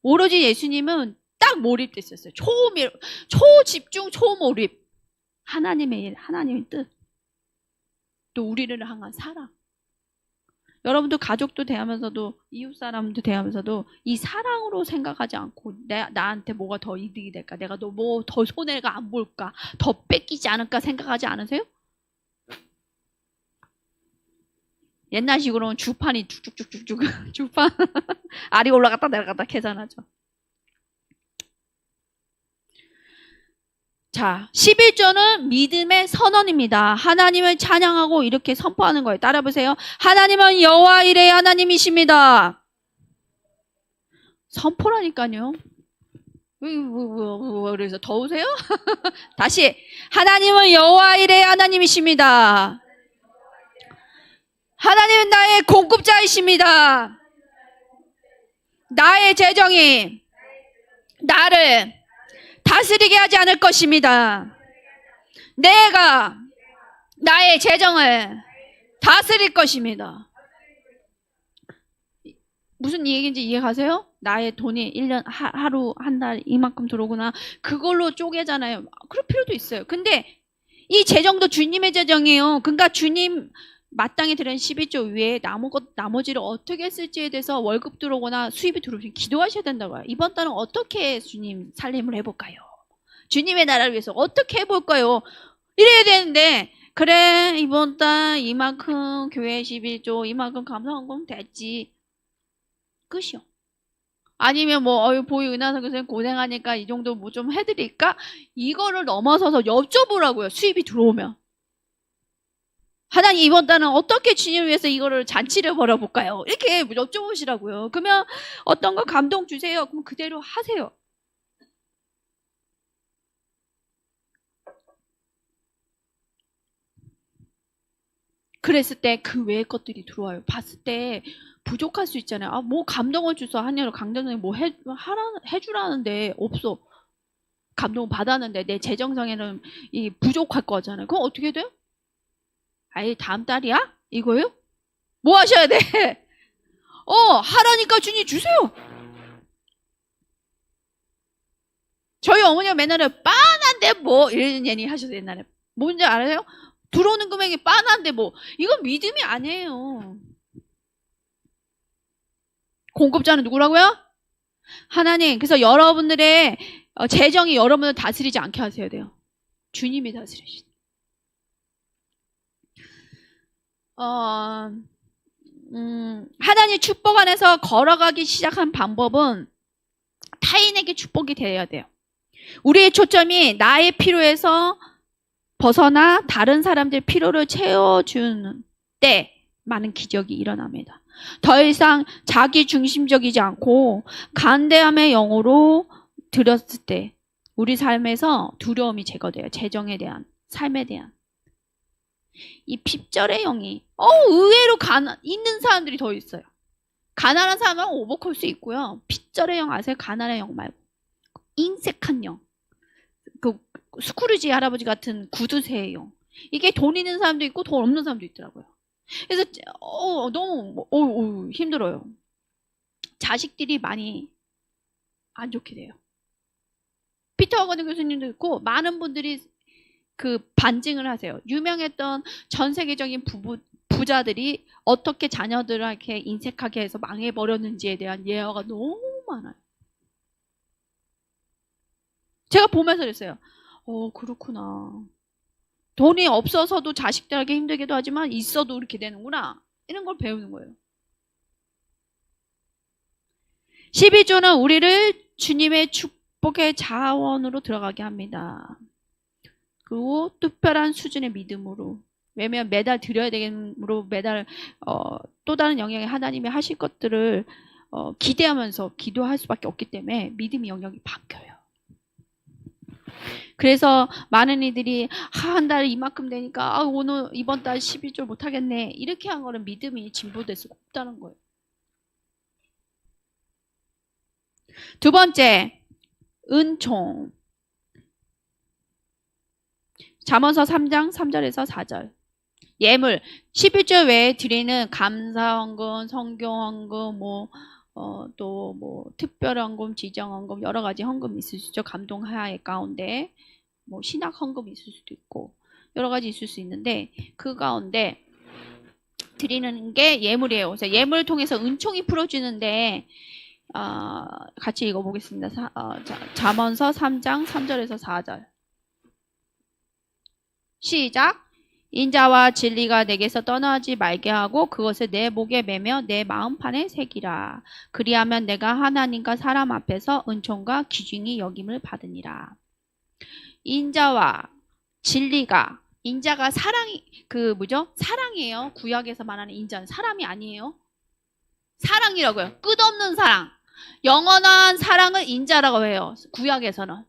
오로지 예수님은 딱 몰입됐었어요. 초집중, 초몰입. 하나님의 일, 하나님의 뜻, 또 우리를 향한 사랑. 여러분도 가족도 대하면서도, 이웃 사람도 대하면서도 이 사랑으로 생각하지 않고 나한테 뭐가 더 이득이 될까, 내가 뭐 더 손해가 안 볼까, 더 뺏기지 않을까 생각하지 않으세요? 옛날식으로는 주판이 쭉쭉쭉쭉쭉 주판 알이 올라갔다 내려갔다 계산하죠. 자, 11조는 믿음의 선언입니다. 하나님을 찬양하고 이렇게 선포하는 거예요. 따라 보세요. 하나님은 여호와 이레 하나님이십니다. 선포라니까요. 그래서 더우세요? 다시. 하나님은 여호와 이레 하나님이십니다. 하나님은 나의 공급자이십니다. 나의 재정이 나를 다스리게 하지 않을 것입니다. 내가 나의 재정을 다스릴 것입니다. 무슨 얘기인지 이해가세요? 나의 돈이 1년, 하루, 한 달 이만큼 들어오구나. 그걸로 쪼개잖아요. 그럴 필요도 있어요. 근데 이 재정도 주님의 재정이에요. 그러니까 주님 마땅히 드린 11조 위에 나머지를 어떻게 쓸지에 대해서 월급 들어오거나 수입이 들어오시면 기도하셔야 된다고요. 이번 달은 어떻게 주님 살림을 해볼까요? 주님의 나라를 위해서 어떻게 해볼까요? 이래야 되는데, 그래, 이번 달 이만큼 교회 11조, 이만큼 감사헌금 됐지. 끝이요. 아니면 보이 은하선 교수님 고생하니까 이 정도 뭐 좀 해드릴까? 이거를 넘어서서 여쭤보라고요. 수입이 들어오면. 하나님 이번 달은 어떻게 주님을 위해서 이거를 잔치를 벌어볼까요? 이렇게 여쭤보시라고요. 그러면 어떤 거 감동 주세요. 그럼 그대로 하세요. 그랬을 때 그 외의 것들이 들어와요. 봤을 때 부족할 수 있잖아요. 아, 뭐 감동을 주서 하냐고 강단장님 뭐 해주라는데 없어. 감동 받았는데 내 재정상에는 이 부족할 거잖아요. 그럼 어떻게 돼요? 아예 다음 달이야? 이거요? 뭐 하셔야 돼? 하라니까 주님 주세요. 저희 어머니가 맨날 빤한데 뭐 이런 얘기 하셔서 옛날에 뭔지 알아요? 들어오는 금액이 빤한데 뭐 이건 믿음이 아니에요. 공급자는 누구라고요? 하나님. 그래서 여러분들의 재정이 여러분을 다스리지 않게 하셔야 돼요. 주님이 다스리시다. 하나님 축복 안에서 걸어가기 시작한 방법은 타인에게 축복이 되어야 돼요. 우리의 초점이 나의 필요에서 벗어나 다른 사람들의 필요를 채워주는 때 많은 기적이 일어납니다. 더 이상 자기 중심적이지 않고 간대함의 영으로 들였을 때 우리 삶에서 두려움이 제거돼요. 재정에 대한, 삶에 대한. 이 핍절의 영이 의외로 있는 사람들이 더 있어요. 가난한 사람은 오버콜 수 있고요. 핍절의 영 아세요? 가난의 영 말고 인색한 영. 그 스크루지 할아버지 같은 구두쇠의 영. 이게 돈 있는 사람도 있고 돈 없는 사람도 있더라고요. 그래서 너무 힘들어요. 자식들이 많이 안 좋게 돼요. 피터 허거든 교수님도 있고 많은 분들이 그 반증을 하세요. 유명했던 전 세계적인 부자들이 어떻게 자녀들에게 인색하게 해서 망해버렸는지에 대한 예화가 너무 많아요. 제가 보면서 그랬어요. 그렇구나. 돈이 없어서도 자식들에게 힘들기도 하지만 있어도 이렇게 되는구나. 이런 걸 배우는 거예요. 12조는 우리를 주님의 축복의 자원으로 들어가게 합니다. 그리고 특별한 수준의 믿음으로. 왜냐면 매달 드려야 되므로 매달 또 다른 영역에 하나님이 하실 것들을 기대하면서 기도할 수밖에 없기 때문에 믿음의 영역이 바뀌어요. 그래서 많은 이들이 한 달 이만큼 되니까 오늘 이번 달 11조 못하겠네. 이렇게 한 거는 믿음이 진보될 수가 없다는 거예요. 두 번째, 은총. 잠언서 3장 3절에서 4절. 예물, 11조 외에 드리는 감사헌금, 성교헌금, 특별헌금, 지정헌금, 여러 가지 헌금이 있을 수 있죠. 감동하의 가운데 신학헌금이 있을 수도 있고 여러 가지 있을 수 있는데 그 가운데 드리는 게 예물이에요. 그래서 예물을 통해서 은총이 풀어지는데 같이 읽어보겠습니다. 잠언서 3장 3절에서 4절. 시작. 인자와 진리가 내게서 떠나지 말게 하고 그것을 내 목에 매며 내 마음판에 새기라. 그리하면 내가 하나님과 사람 앞에서 은총과 귀중히 여김을 받으니라. 인자와 진리가, 인자가 사랑이, 사랑이에요. 구약에서 말하는 인자는 사람이 아니에요. 사랑이라고요. 끝없는 사랑. 영원한 사랑을 인자라고 해요. 구약에서는.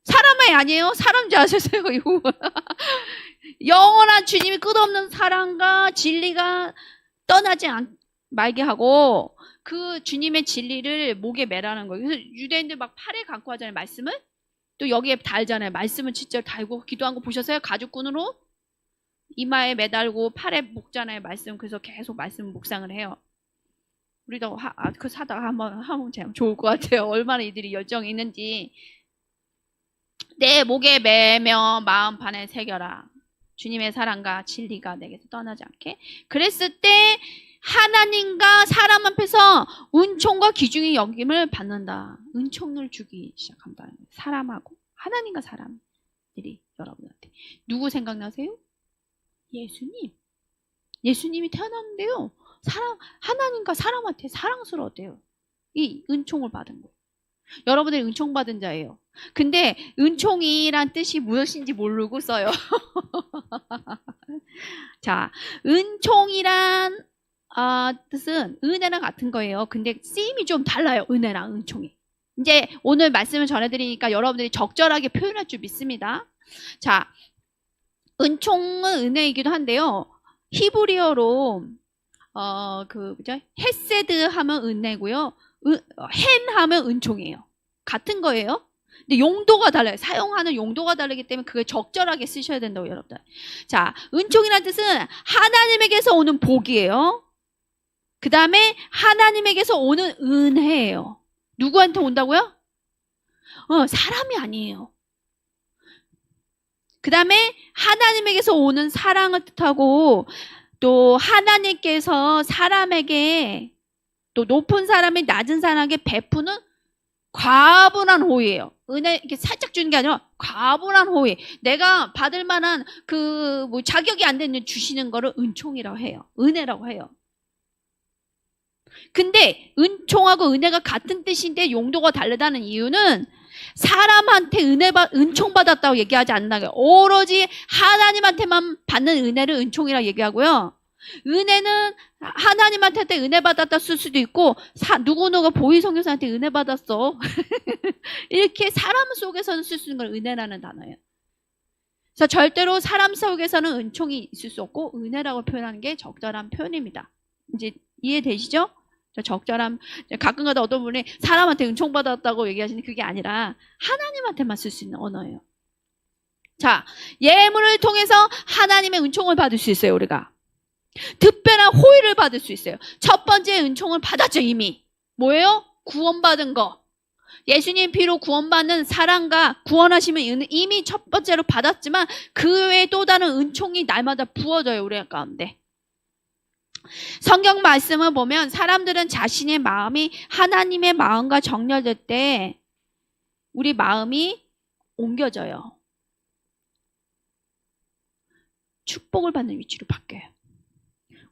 사람이 아니에요. 사람 줄 아셨어요? 이거. 영원한 주님이 끝없는 사랑과 진리가 떠나지 말게 하고, 그 주님의 진리를 목에 매라는 거예요. 그래서 유대인들 막 팔에 감고 하잖아요. 말씀을. 또 여기에 달잖아요. 말씀을 진짜 달고 기도한 거 보셨어요? 가죽끈으로 이마에 매달고 팔에 묶잖아요. 말씀. 그래서 계속 말씀 묵상을 해요. 우리도 그 사다가 한번 하면 참 좋을 것 같아요. 얼마나 이들이 열정이 있는지. 내 목에 매며 마음판에 새겨라. 주님의 사랑과 진리가 내게서 떠나지 않게. 그랬을 때 하나님과 사람 앞에서 은총과 귀중히 여김을 받는다. 은총을 주기 시작한다. 사람하고 하나님과 사람들이 여러분한테. 누구 생각나세요? 예수님. 예수님이 태어났는데요. 하나님과 사람한테 사랑스러웠대요. 이 은총을 받은 거예요. 여러분들이 은총 받은 자예요. 근데 은총이란 뜻이 무엇인지 모르고 써요. 자, 은총이란 뜻은 은혜랑 같은 거예요. 근데 쓰임이 좀 달라요. 은혜랑 은총이. 이제 오늘 말씀을 전해드리니까 여러분들이 적절하게 표현할 줄 믿습니다. 자, 은총은 은혜이기도 한데요. 히브리어로 헤세드 하면 은혜고요. 헨 하면 은총이에요. 같은 거예요. 근데 용도가 달라요. 사용하는 용도가 다르기 때문에 그걸 적절하게 쓰셔야 된다고 여러분들. 자, 은총이라는 뜻은 하나님에게서 오는 복이에요. 그 다음에 하나님에게서 오는 은혜예요. 누구한테 온다고요? 사람이 아니에요. 그 다음에 하나님에게서 오는 사랑을 뜻하고, 또 하나님께서 사람에게, 또 높은 사람이 낮은 사람에게 베푸는 과분한 호의예요. 은혜 이렇게 살짝 주는 게 아니라 과분한 호의. 내가 받을 만한 자격이 안 되는 주시는 거를 은총이라고 해요. 은혜라고 해요. 근데 은총하고 은혜가 같은 뜻인데 용도가 다르다는 이유는 사람한테 은총 받았다고 얘기하지 않나요? 오로지 하나님한테만 받는 은혜를 은총이라고 얘기하고요. 은혜는 하나님한테 은혜 받았다 쓸 수도 있고, 누구누가 보이 선교사한테 은혜 받았어. 이렇게 사람 속에서는 쓸 수 있는 건 은혜라는 단어예요. 그래서 절대로 사람 속에서는 은총이 있을 수 없고 은혜라고 표현하는 게 적절한 표현입니다. 이제 이해되시죠? 적절한, 가끔가다 어떤 분이 사람한테 은총 받았다고 얘기하시는 그게 아니라 하나님한테만 쓸 수 있는 언어예요. 자, 예물을 통해서 하나님의 은총을 받을 수 있어요. 우리가 특별한 호의를 받을 수 있어요. 첫 번째 은총을 받았죠. 이미 뭐예요? 구원받은 거. 예수님 피로 구원받는 사랑과 구원하심을 이미 첫 번째로 받았지만 그 외에 또 다른 은총이 날마다 부어져요. 우리 가운데. 성경 말씀을 보면 사람들은 자신의 마음이 하나님의 마음과 정렬될 때 우리 마음이 옮겨져요. 축복을 받는 위치로 바뀌어요.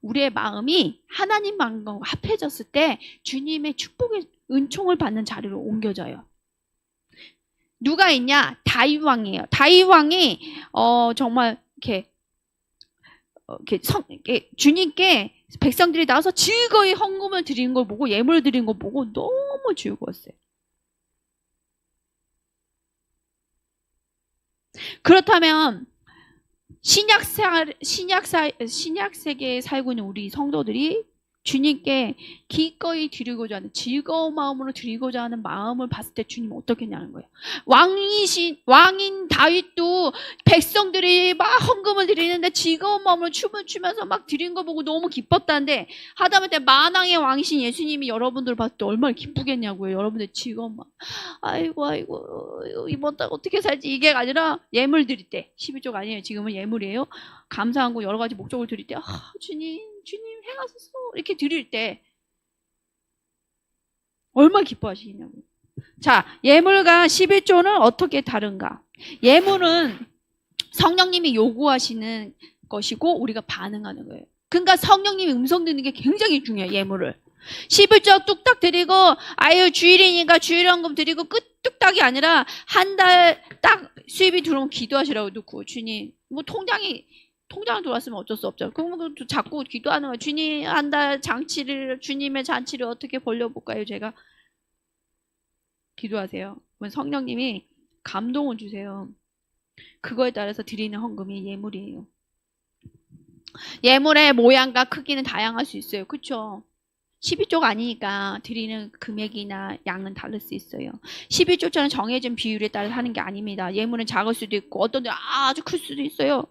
우리의 마음이 하나님 마음과 합해졌을 때 주님의 축복의 은총을 받는 자리로 옮겨져요. 누가 있냐? 다윗 왕이에요. 다윗 왕이 정말 이렇게 주님께 백성들이 나와서 즐거이 헌금을 드리는 걸 보고, 예물을 드리는 걸 보고 너무 즐거웠어요. 그렇다면 신약 세계에 살고 있는 우리 성도들이 주님께 기꺼이 드리고자 하는, 즐거운 마음으로 드리고자 하는 마음을 봤을 때 주님 어떻게 했냐는 거예요. 왕인 다윗도 백성들이 막 헌금을 드리는데 즐거운 마음으로 춤을 추면서 막 드린 거 보고 너무 기뻤다는데, 하다못해 만왕의 왕이신 예수님이 여러분들 봤을 때 얼마나 기쁘겠냐고요. 여러분들 즐거운 마음. 아이고 이번 달 어떻게 살지, 이게 아니라 예물 드릴 때, 12조가 아니에요. 지금은 예물이에요. 감사한 거 여러 가지 목적을 드릴 때, 주님 행하소서 이렇게 드릴 때 얼마나 기뻐하시겠냐고요. 자, 예물과 11조는 어떻게 다른가? 예물은 성령님이 요구하시는 것이고 우리가 반응하는 거예요. 그러니까 성령님이 음성 듣는 게 굉장히 중요해요. 예물을 11조 뚝딱 드리고 주일이니까 주일헌금 드리고 뚝딱이 아니라 한 달 딱 수입이 들어오면 기도하시라고 넣고, 주님, 뭐 통장 들어왔으면 어쩔 수 없죠. 그러면 자꾸 기도하는 거예요. 주님, 한 달 주님의 잔치를 어떻게 벌려볼까요? 제가 기도하세요. 그러면 성령님이 감동을 주세요. 그거에 따라서 드리는 헌금이 예물이에요. 예물의 모양과 크기는 다양할 수 있어요. 그쵸? 12쪽 아니니까 드리는 금액이나 양은 다를 수 있어요. 12쪽처럼 정해진 비율에 따라 하는 게 아닙니다. 예물은 작을 수도 있고 어떤 데 아주 클 수도 있어요.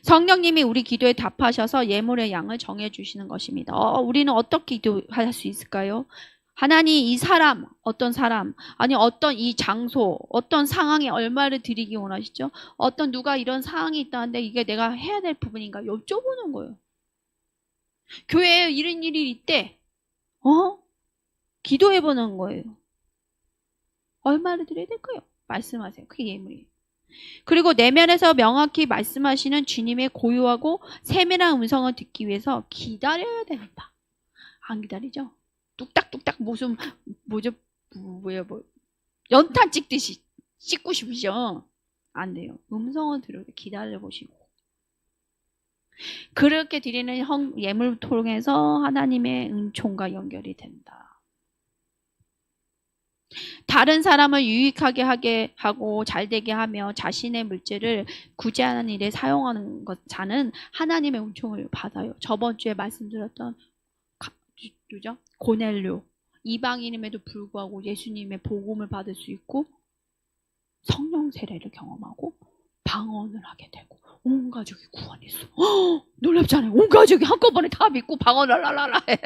성령님이 우리 기도에 답하셔서 예물의 양을 정해주시는 것입니다. 우리는 어떻게 기도할 수 있을까요? 하나님, 이 사람, 어떤 사람, 아니 어떤 이 장소, 어떤 상황에 얼마를 드리기 원하시죠? 어떤 누가 이런 상황이 있다는데 이게 내가 해야 될 부분인가 여쭤보는 거예요. 교회에 이런 일이 있대. 기도해보는 거예요. 얼마를 드려야 될까요? 말씀하세요. 그게 예물이에요. 그리고 내면에서 명확히 말씀하시는 주님의 고요하고 세밀한 음성을 듣기 위해서 기다려야 됩니다. 안 기다리죠? 뚝딱뚝딱 연탄 찍듯이 찍고 싶으시죠? 안 돼요. 음성을 들어요. 기다려보시고. 그렇게 드리는 예물을 통해서 하나님의 은총과 연결이 된다. 다른 사람을 유익하게 하게 하고 잘되게 하며 자신의 물질을 구제하는 일에 사용하는 자는 하나님의 은총을 받아요. 저번 주에 말씀드렸던 누구죠? 고넬료. 이방인임에도 불구하고 예수님의 복음을 받을 수 있고 성령 세례를 경험하고 방언을 하게 되고 온 가족이 구원했어. 놀랍잖아요. 온 가족이 한꺼번에 다 믿고 방언을 랄랄라 해.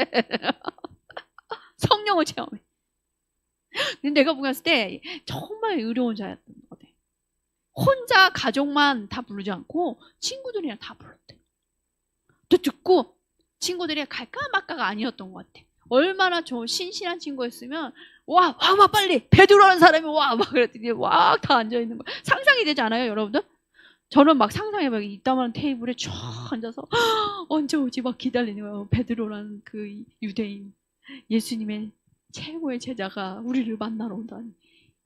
성령을 체험해. 근데 내가 보았을 때 정말 의로운 자였던 것 같아. 혼자 가족만 다 부르지 않고 친구들이랑 다 불렀대. 또 듣고 친구들이 갈까 말까가 아니었던 것 같아. 얼마나 좋은 신실한 친구였으면 와 빨리 베드로라는 사람이 와 막 그랬더니 와 다 앉아있는 거야. 상상이 되지 않아요 여러분들? 저는 막 상상해봐요. 이따만한 테이블에 쫙 앉아서 언제 오지 막 기다리는 거예요. 베드로라는 그 유대인 예수님의 최고의 제자가 우리를 만나러 온다니.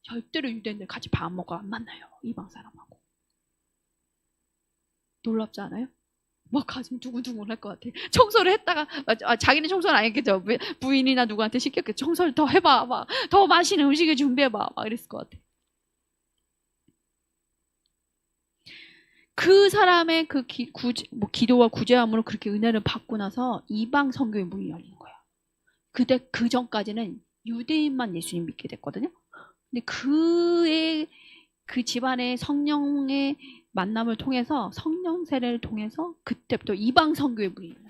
절대로 유대인들 같이 밥 먹고 안 만나요. 이방 사람하고. 놀랍지 않아요? 막 가슴 두근두근 할 것 같아. 청소를 했다가 자기는 청소는 안 했겠죠. 부인이나 누구한테 시켰겠죠. 청소를 더 해봐. 막 더 맛있는 음식을 준비해봐. 막 이랬을 것 같아. 그 사람의 그 기도와 구제함으로 그렇게 은혜를 받고 나서 이방 선교의 문이 열린 거야. 그 전까지는 유대인만 예수님 믿게 됐거든요. 근데 그 집안의 성령의 만남을 통해서 성령 세례를 통해서 그때부터 이방 선교의 문이 열려요.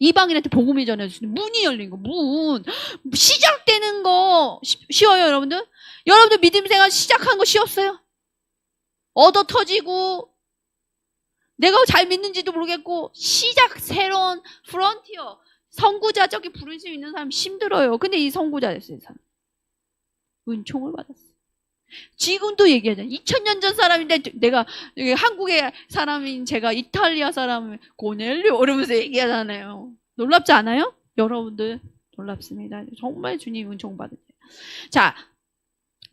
이방인한테 복음이 전해주는 문이 열린 거. 문 시작되는 거 쉬워요 여러분들? 여러분들 믿음 생활 시작한 거 쉬웠어요? 얻어 터지고 내가 잘 믿는지도 모르겠고 새로운 프론티어 선구자 저기 부를 수 있는 사람 힘들어요. 근데 이 선구자였어요. 사람. 은총을 받았어요. 지금도 얘기하잖아요. 2000년 전 사람인데 내가 한국의 사람인 제가 이탈리아 사람 고넬료 이러면서 얘기하잖아요. 놀랍지 않아요? 여러분들 놀랍습니다. 정말 주님 은총 받으세요. 자,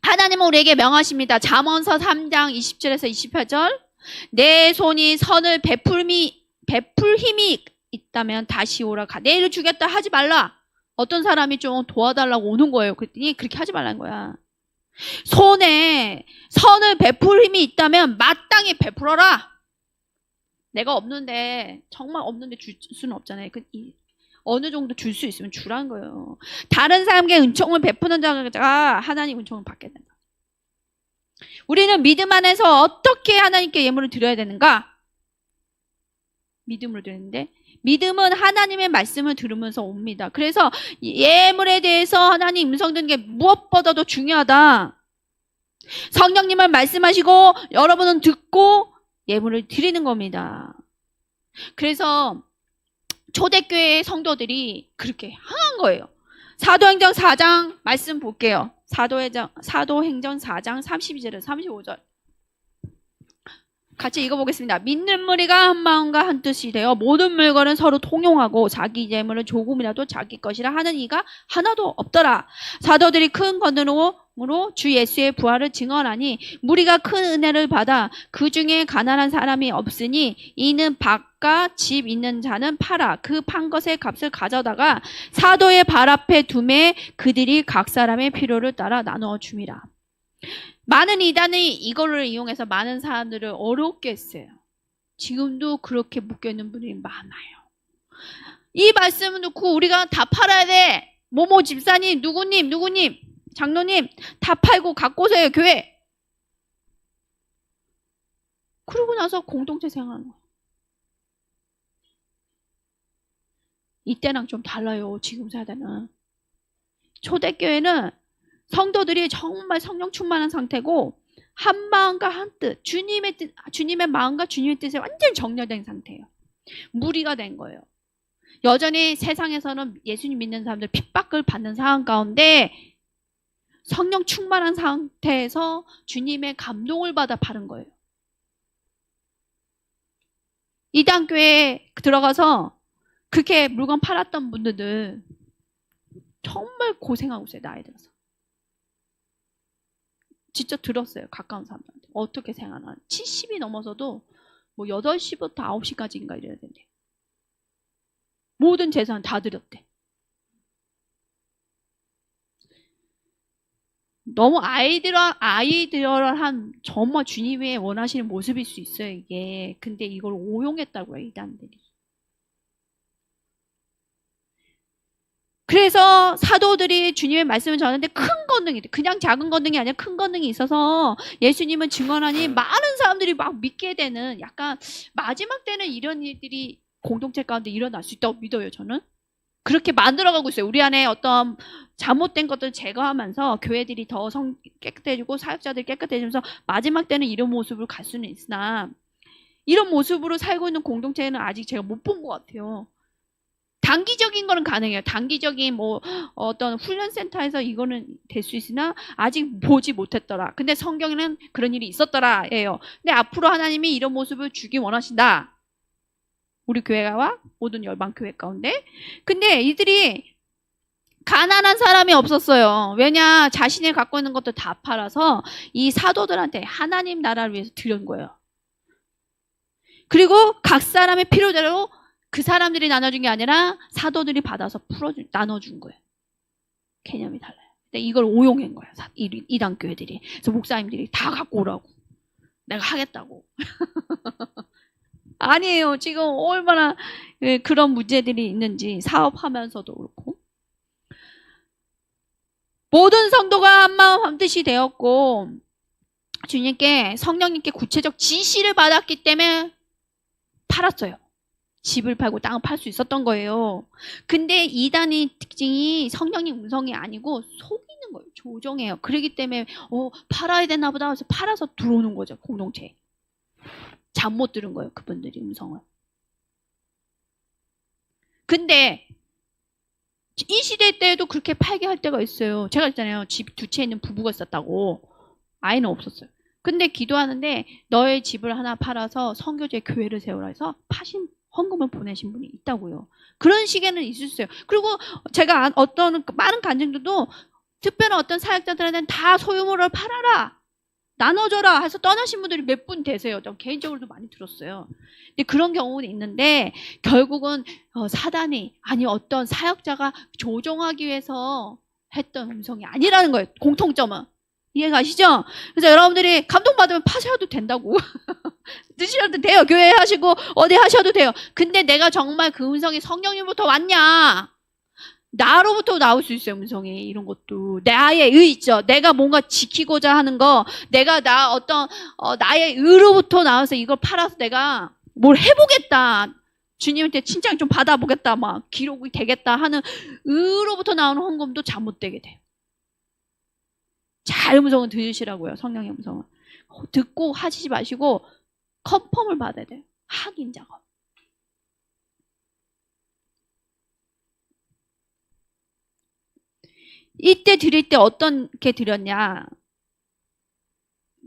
하나님은 우리에게 명하십니다. 잠언서 3장 27에서 28절 내 손이 선을 베풀 힘이 있다면 다시 오라. 내일을 주겠다 하지 말라. 어떤 사람이 좀 도와달라고 오는 거예요. 그랬더니 그렇게 하지 말라는 거야. 손에 선을 베풀 힘이 있다면 마땅히 베풀어라. 내가 없는데 정말 없는데 줄 수는 없잖아요. 어느 정도 줄 수 있으면 주라는 거예요. 다른 사람에게 은총을 베푸는 자가 하나님 은총을 받게 된다. 우리는 믿음 안에서 어떻게 하나님께 예물을 드려야 되는가? 믿음으로 드리는데 믿음은 하나님의 말씀을 들으면서 옵니다. 그래서 예물에 대해서 하나님 음성 듣는 게 무엇보다도 중요하다. 성령님을 말씀하시고 여러분은 듣고 예물을 드리는 겁니다. 그래서 초대교회 성도들이 그렇게 항한 거예요. 사도행전 4장 말씀 볼게요. 사도행전 4장 32절에서 35절 같이 읽어보겠습니다. 믿는 무리가 한 마음과 한 뜻이 되어 모든 물건은 서로 통용하고 자기 재물은 조금이라도 자기 것이라 하는 이가 하나도 없더라. 사도들이 큰 건능으로 주 예수의 부활을 증언하니 무리가 큰 은혜를 받아 그 중에 가난한 사람이 없으니 이는 밭과 집 있는 자는 팔아 그 판 것의 값을 가져다가 사도의 발 앞에 두매 그들이 각 사람의 필요를 따라 나누어 줌이라. 많은 이단이 이거를 이용해서 많은 사람들을 어렵게 했어요. 지금도 그렇게 묶여있는 분들이 많아요. 이 말씀을 듣고 우리가 다 팔아야 돼. 모모 집사님, 누구님, 장로님 다 팔고 갖고 오세요, 교회. 그러고 나서 공동체 생활하는 거예요. 이때랑 좀 달라요, 지금 세대는. 초대교회는 성도들이 정말 성령 충만한 상태고 한 마음과 한 뜻, 주님의 뜻, 주님의 마음과 주님의 뜻에 완전 정렬된 상태예요. 무리가 된 거예요. 여전히 세상에서는 예수님 믿는 사람들 핍박을 받는 상황 가운데 성령 충만한 상태에서 주님의 감동을 받아 바른 거예요. 이단교회에 들어가서 그렇게 물건 팔았던 분들은 정말 고생하고 있어요, 나이 들어서. 직접 들었어요, 가까운 사람들한테. 어떻게 생각하나. 70이 넘어서도 뭐 8시부터 9시까지인가 이래야 된대. 모든 재산 다 드렸대. 너무 아이디어한 정말 주님이 원하시는 모습일 수 있어요, 이게. 근데 이걸 오용했다고요, 이단들이. 그래서 사도들이 주님의 말씀을 전하는데 큰 권능이, 그냥 작은 권능이 아니라 큰 권능이 있어서 예수님은 증언하니 많은 사람들이 막 믿게 되는, 약간 마지막 때는 이런 일들이 공동체 가운데 일어날 수 있다고 믿어요, 저는. 그렇게 만들어가고 있어요. 우리 안에 어떤 잘못된 것들을 제거하면서 교회들이 더 깨끗해지고 사역자들이 깨끗해지면서 마지막 때는 이런 모습으로 갈 수는 있으나 이런 모습으로 살고 있는 공동체는 아직 제가 못 본 것 같아요. 단기적인 거는 가능해요. 단기적인 뭐 어떤 훈련센터에서 이거는 될 수 있으나 아직 보지 못했더라. 근데 성경에는 그런 일이 있었더라 예요. 근데 앞으로 하나님이 이런 모습을 주기 원하신다. 우리 교회와 모든 열방 교회 가운데. 근데 이들이 가난한 사람이 없었어요. 왜냐? 자신이 갖고 있는 것도 다 팔아서 이 사도들한테 하나님 나라를 위해서 드린 거예요. 그리고 각 사람의 필요대로 그 사람들이 나눠준 게 아니라 사도들이 받아서 나눠준 거예요. 개념이 달라요. 근데 이걸 오용한 거예요. 이단 교회들이. 그래서 목사님들이 다 갖고 오라고. 내가 하겠다고. 아니에요. 지금 얼마나 그런 문제들이 있는지 사업하면서도 그렇고. 모든 성도가 한마음 한뜻이 되었고 주님께 성령님께 구체적 지시를 받았기 때문에 팔았어요. 집을 팔고 땅을 팔 수 있었던 거예요. 근데 이단의 특징이 성령님 음성이 아니고 속이는 거예요. 조종해요. 그러기 때문에 팔아야 되나 보다 해서 팔아서 들어오는 거죠. 공동체에. 잠 못 들은 거예요. 그분들이 음성을. 근데 이 시대 때에도 그렇게 팔게 할 때가 있어요. 제가 했잖아요. 집 두 채 있는 부부가 있었다고. 아이는 없었어요. 근데 기도하는데 너의 집을 하나 팔아서 선교제 교회를 세우라 해서 파신 헌금을 보내신 분이 있다고요. 그런 시기에는 있을 수 있어요. 그리고 제가 어떤 많은 간증들도 특별한 어떤 사역자들한테는 다 소유물을 팔아라. 나눠줘라 해서 떠나신 분들이 몇 분 되세요. 저 개인적으로도 많이 들었어요. 근데 그런 경우는 있는데 결국은 사단이 아니 어떤 사역자가 조종하기 위해서 했던 음성이 아니라는 거예요. 공통점은. 이해가시죠? 그래서 여러분들이 감동받으면 파셔도 된다고. 드셔도 돼요. 교회 하시고 어디 하셔도 돼요. 근데 내가 정말 그 음성이 성령님부터 왔냐? 나로부터 나올 수 있어요. 음성이. 이런 것도 나의 의 있죠. 내가 뭔가 지키고자 하는 거, 내가 나의 의로부터 나와서 이걸 팔아서 내가 뭘 해보겠다. 주님한테 칭찬 좀 받아보겠다. 막 기록이 되겠다 하는 의로부터 나오는 헌금도 잘못되게 돼요. 잘 음성은 들으시라고요. 성령의 음성은. 듣고 하시지 마시고 컨펌을 받아야 돼요. 확인 작업. 이때 드릴 때 어떤 게 드렸냐?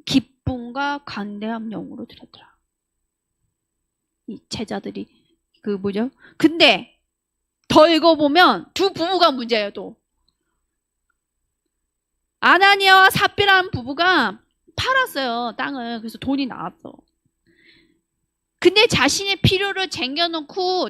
기쁨과 관대함 영으로 드렸더라. 이 제자들이 그 뭐죠? 근데 더 읽어보면 두 부부가 문제예요. 또 아나니아와 삽비라는 부부가 팔았어요, 땅을. 그래서 돈이 나왔어. 근데 자신의 필요를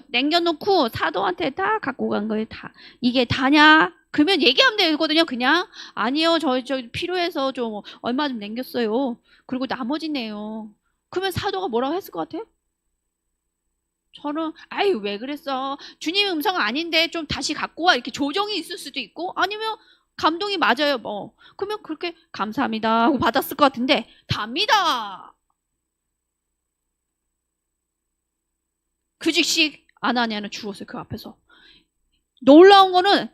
남겨놓고 사도한테 다 갖고 간 거예요. 다. 이게 다냐? 그러면 얘기하면 되거든요. 그냥 아니요, 저 필요해서 좀 얼마 좀 남겼어요. 그리고 나머지네요. 그러면 사도가 뭐라고 했을 것 같아요? 저는 아유 왜 그랬어? 주님 음성 아닌데 좀 다시 갖고 와, 이렇게 조정이 있을 수도 있고, 아니면 감동이 맞아요 뭐, 그러면 그렇게 감사합니다 하고 받았을 것 같은데 답니다. 그 즉시 아나니아는 죽었어요. 그 앞에서. 놀라운 거는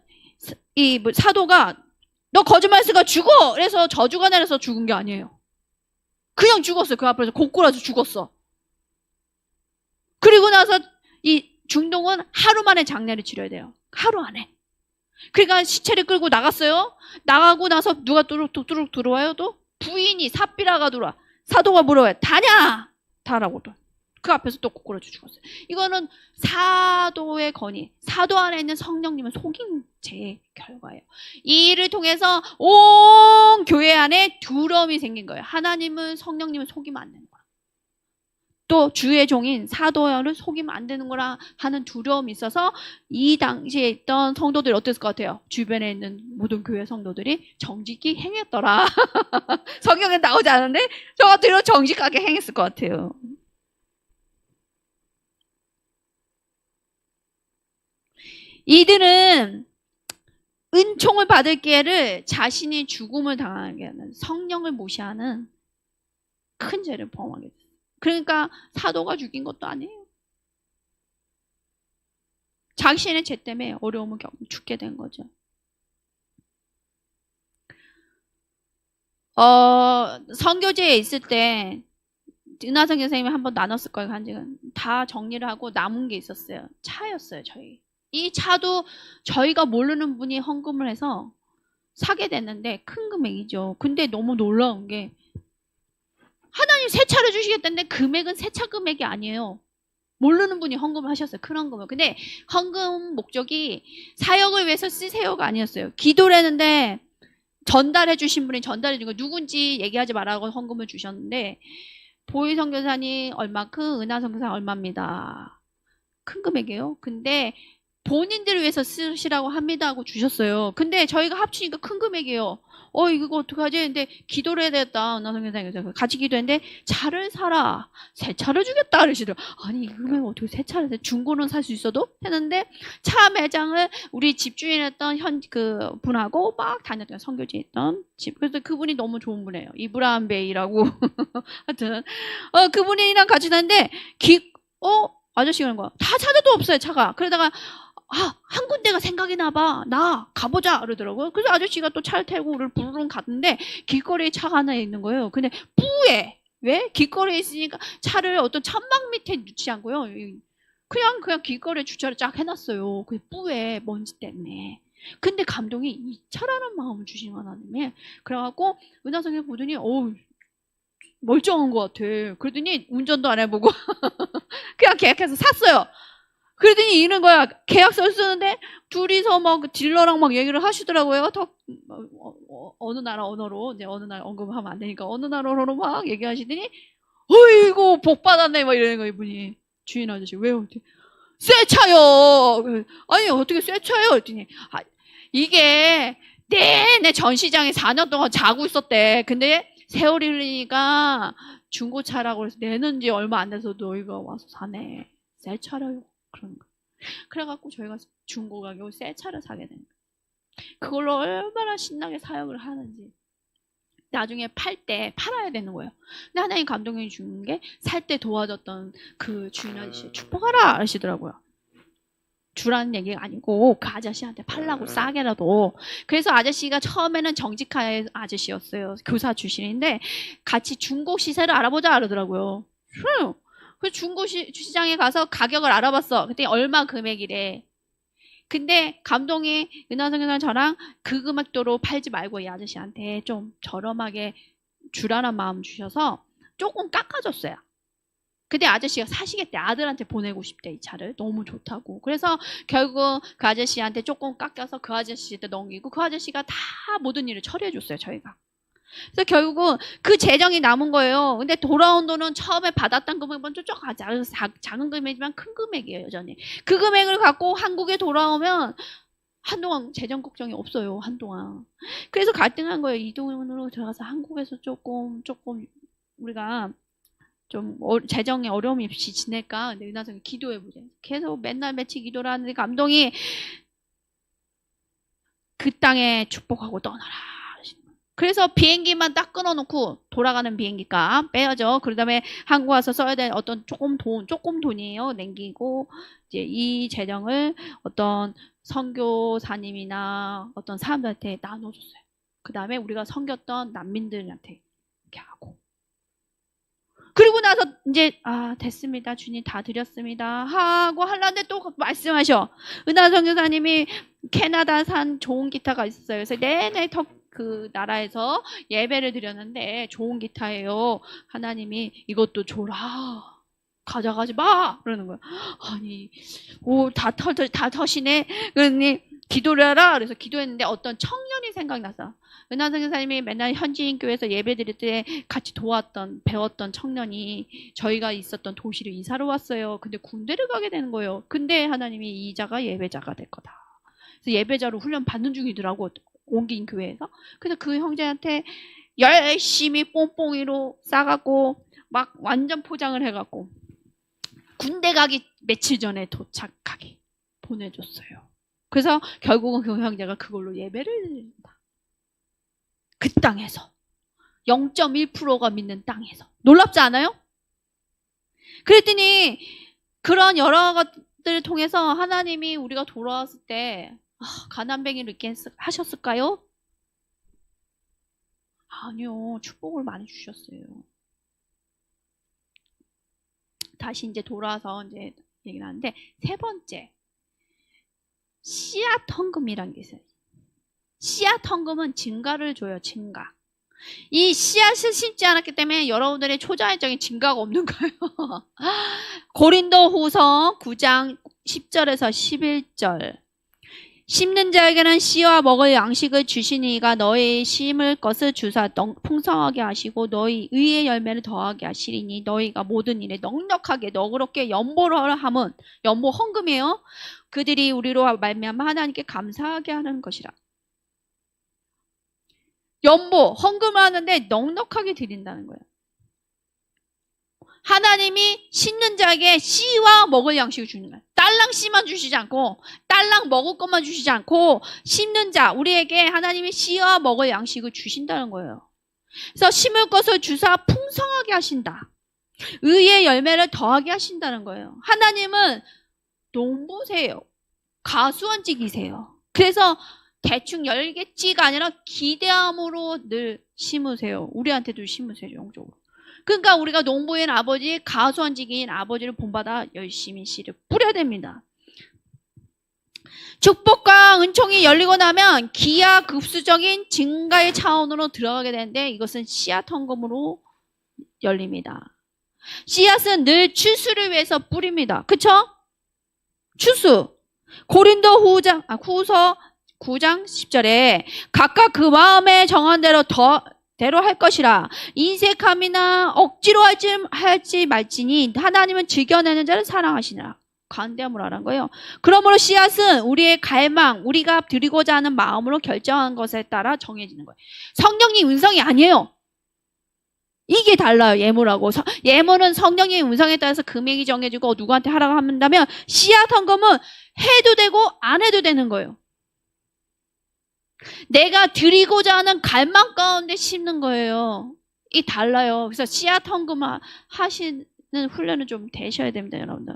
이 사도가 너 거짓말했으니까 죽어! 그래서 저주가 내려서 죽은 게 아니에요. 그냥 죽었어요. 그 앞에서 고꾸라져 죽었어. 그리고 나서 이 중동은 하루 만에 장례를 치러야 돼요. 하루 안에. 그러니까 시체를 끌고 나갔어요. 나가고 나서 누가 뚜룩 들어와요? 또 부인이 삽비라가 들어와. 사도가 물어요. 다냐? 다라고 또. 그 앞에서 또 고꾸라져 죽었어요. 이거는 사도의 권위, 사도 안에 있는 성령님을 속인 제 결과예요. 이 일을 통해서 온 교회 안에 두려움이 생긴 거예요. 하나님은 성령님을 속이면 안 되는 거야. 또 주의 종인 사도를 속이면 안 되는 거라 하는 두려움이 있어서 이 당시에 있던 성도들이 어땠을 것 같아요? 주변에 있는 모든 교회 성도들이 정직히 행했더라. 성경에 나오지 않은데 저 같으면 정직하게 행했을 것 같아요. 이들은 은총을 받을 기회를 자신이 죽음을 당하게 하는, 성령을 무시하는 큰 죄를 범하게 됐어요. 그러니까 사도가 죽인 것도 아니에요. 자신의 죄 때문에 어려움을 겪고 죽게 된 거죠. 선교제에 있을 때 은하성 선생님이 한번 나눴을 거예요. 간증은 다 정리를 하고 남은 게 있었어요. 차였어요. 저희 이 차도 저희가 모르는 분이 헌금을 해서 사게 됐는데 큰 금액이죠. 근데 너무 놀라운 게 하나님 새 차를 주시겠다는데 금액은 새 차 금액이 아니에요. 모르는 분이 헌금을 하셨어요. 큰 헌금을. 근데 헌금 목적이 사역을 위해서 쓰세요가 아니었어요. 기도를 했는데 전달해 주신 분이 전달해 준 거 누군지 얘기하지 말라고 헌금을 주셨는데 보혜성 교사님 얼마큼, 은하성 교사 얼마입니다. 큰 금액이에요. 근데 본인들을 위해서 쓰시라고 합니다 하고 주셨어요. 근데 저희가 합치니까 큰 금액이에요. 이거 어떡하지? 근데 기도를 해야 되겠다. 은하성 교사님께서 같이 기도했는데 차를 사라. 새 차를 주겠다 그러시더라고요. 아니 이 금액 어떻게 새 차를 사? 중고는 살 수 있어도? 했는데 차 매장을 우리 집주인했던 그 분하고 막 다녔던 선교지에 있던 집. 그래서 그분이 너무 좋은 분이에요. 이브라함 베이라고. 하여튼 그분이랑 같이 다녔는데 아저씨가 그런 거야. 다 찾아도 없어요 차가. 그러다가 한 군데가 생각이 나봐. 나 가보자 그러더라고요. 그래서 아저씨가 또 차를 타고 우리를 부르릉 갔는데 길거리에 차가 하나 있는 거예요. 근데 뿌해. 왜? 길거리에 있으니까 차를 어떤 천막 밑에 놓지 않고요. 그냥 길거리에 주차를 쫙 해놨어요. 그 뿌해 먼지 때문에. 근데 감동이 이 차라는 마음을 주시는 하나님이. 그래갖고 은하성에 보더니 멀쩡한 것 같아. 그러더니 운전도 안 해보고 그냥 계약해서 샀어요. 그러더니 이런 거야. 계약서를 쓰는데 둘이서 막 딜러랑 막 얘기를 하시더라고요. 어느 나라 언어로, 이제 어느 나라 언급하면 안 되니까 어느 나라 언어로 막 얘기하시더니 어이구 복 받았네 막 이러는 거예요. 이분이. 주인 아저씨 왜요? 새 차요. 아니 어떻게 새 차요? 그랬더니 이게 내내 전시장에 4년 동안 자고 있었대. 근데 세월이 흘리니까 중고차라고 해서 내는 지 얼마 안 돼서 너희가 와서 사네. 새 차라요. 그런 거. 그래갖고 저희가 중고 가격으로 새 차를 사게 된 거예요. 그걸로 얼마나 신나게 사역을 하는지. 나중에 팔아야 되는 거예요. 근데 하나님 감동이 주는 게 살 때 도와줬던 그 주인 아저씨 축복하라 하시더라고요. 주라는 얘기가 아니고 그 아저씨한테 팔라고 싸게라도. 그래서 아저씨가 처음에는 정직한 아저씨였어요. 교사 출신인데 같이 중고 시세를 알아보자 그러더라고요. 그 중고 시장에 가서 가격을 알아봤어. 그때 얼마 금액이래. 근데 감동이 은하성이랑 저랑 그 금액도로 팔지 말고 이 아저씨한테 좀 저렴하게 주라는 마음 주셔서 조금 깎아줬어요. 근데 아저씨가 사시겠대. 아들한테 보내고 싶대, 이 차를. 너무 좋다고. 그래서 결국 그 아저씨한테 조금 깎여서 그 아저씨한테 넘기고 그 아저씨가 다 모든 일을 처리해줬어요, 저희가. 그래서 결국은 그 재정이 남은 거예요. 근데 돌아온 돈은 처음에 받았던 금액보다 좀 작은 금액이지만 큰 금액이에요, 여전히. 그 금액을 갖고 한국에 돌아오면 한동안 재정 걱정이 없어요, 한동안. 그래서 갈등한 거예요. 이 돈으로 들어가서 한국에서 조금 우리가 좀 재정에 어려움이 없이 지낼까? 근데 은하성이 기도해보자. 계속 맨날 며칠 기도를 하는데 감동이 그 땅에 축복하고 떠나라. 그래서 비행기만 딱 끊어놓고 돌아가는 비행기값 빼야죠. 그 다음에 한국 와서 써야 될 어떤 조금 돈이에요. 남기고 이제 이 재정을 어떤 선교사님이나 어떤 사람들한테 나눠줬어요. 그 다음에 우리가 섬겼던 난민들한테 이렇게 하고. 그리고 나서 이제 됐습니다. 주님 다 드렸습니다. 하고 하려는데 또 말씀하셔. 은하성 교사님이 캐나다산 좋은 기타가 있었어요. 그래서 내내 그 나라에서 예배를 드렸는데 좋은 기타예요. 하나님이 이것도 줘라. 가져가지 마. 그러는 거야. 아니, 다 터시네. 그러니 기도를 하라. 그래서 기도했는데 어떤 청년이 생각나서 은하성 교사님이 맨날 현지인 교회에서 예배 드릴 때 같이 배웠던 청년이 저희가 있었던 도시로 이사를 왔어요. 근데 군대를 가게 되는 거예요. 근데 하나님이 이 자가 예배자가 될 거다. 그래서 예배자로 훈련 받는 중이더라고. 옮긴 교회에서. 그래서 그 형제한테 열심히 뽕뽕이로 싸갖고 막 완전 포장을 해갖고 군대 가기 며칠 전에 도착하게 보내줬어요. 그래서 결국은 그 형제가 그걸로 예배를 드린다. 그 땅에서 0.1%가 믿는 땅에서. 놀랍지 않아요? 그랬더니 그런 여러 것들을 통해서 하나님이 우리가 돌아왔을 때 가난뱅이를 이렇게 하셨을까요? 아니요. 축복을 많이 주셨어요. 다시 이제 돌아와서 이제 얘기를 하는데, 세 번째, 씨앗 헌금이라는 게 있어요. 씨앗 헌금은 증가를 줘요, 증가. 이 씨앗을 심지 않았기 때문에 여러분들의 초자연적인 증가가 없는 거예요. 고린도후서 9장 10절에서 11절. 심는 자에게는 씨와 먹을 양식을 주시니가 너희 심을 것을 주사 풍성하게 하시고 너희 의의 열매를 더하게 하시리니 너희가 모든 일에 넉넉하게 너그럽게 연보를 함은 연보 헌금이에요. 그들이 우리로 말미암아 하나님께 감사하게 하는 것이라. 연보 헌금을 하는데 넉넉하게 드린다는 거예요. 하나님이 심는 자에게 씨와 먹을 양식을 주는 거예요. 딸랑 씨만 주시지 않고 딸랑 먹을 것만 주시지 않고 심는 자 우리에게 하나님이 씨와 먹을 양식을 주신다는 거예요. 그래서 심을 것을 주사 풍성하게 하신다. 의의 열매를 더하게 하신다는 거예요. 하나님은 농부세요. 가수원직이세요. 그래서 대충 열겠지가 아니라 기대함으로 늘 심으세요. 우리한테도 심으세요. 영적으로. 그러니까 우리가 농부인 아버지, 가수원직인 아버지를 본받아 열심히 씨를 뿌려야 됩니다. 축복과 은총이 열리고 나면 기하급수적인 증가의 차원으로 들어가게 되는데 이것은 씨앗 헌금으로 열립니다. 씨앗은 늘 추수를 위해서 뿌립니다. 그쵸? 추수. 고린도후서 9장 10절에 각각 그 마음에 정한 대로 할 것이라. 인색함이나 억지로 할지 말지니 하나님은 즐겨내는 자를 사랑하시니라. 관대함으로 하라는 거예요. 그러므로 씨앗은 우리의 갈망, 우리가 드리고자 하는 마음으로 결정한 것에 따라 정해지는 거예요. 성령님 음성이 아니에요. 이게 달라요. 예물하고. 예물은 성령님의 음성에 따라서 금액이 정해지고 누구한테 하라고 한다면 씨앗 헌금은 해도 되고 안 해도 되는 거예요. 내가 드리고자 하는 갈망 가운데 심는 거예요. 이 달라요. 그래서 씨앗 헌금 하시는 훈련을 좀 되셔야 됩니다, 여러분들.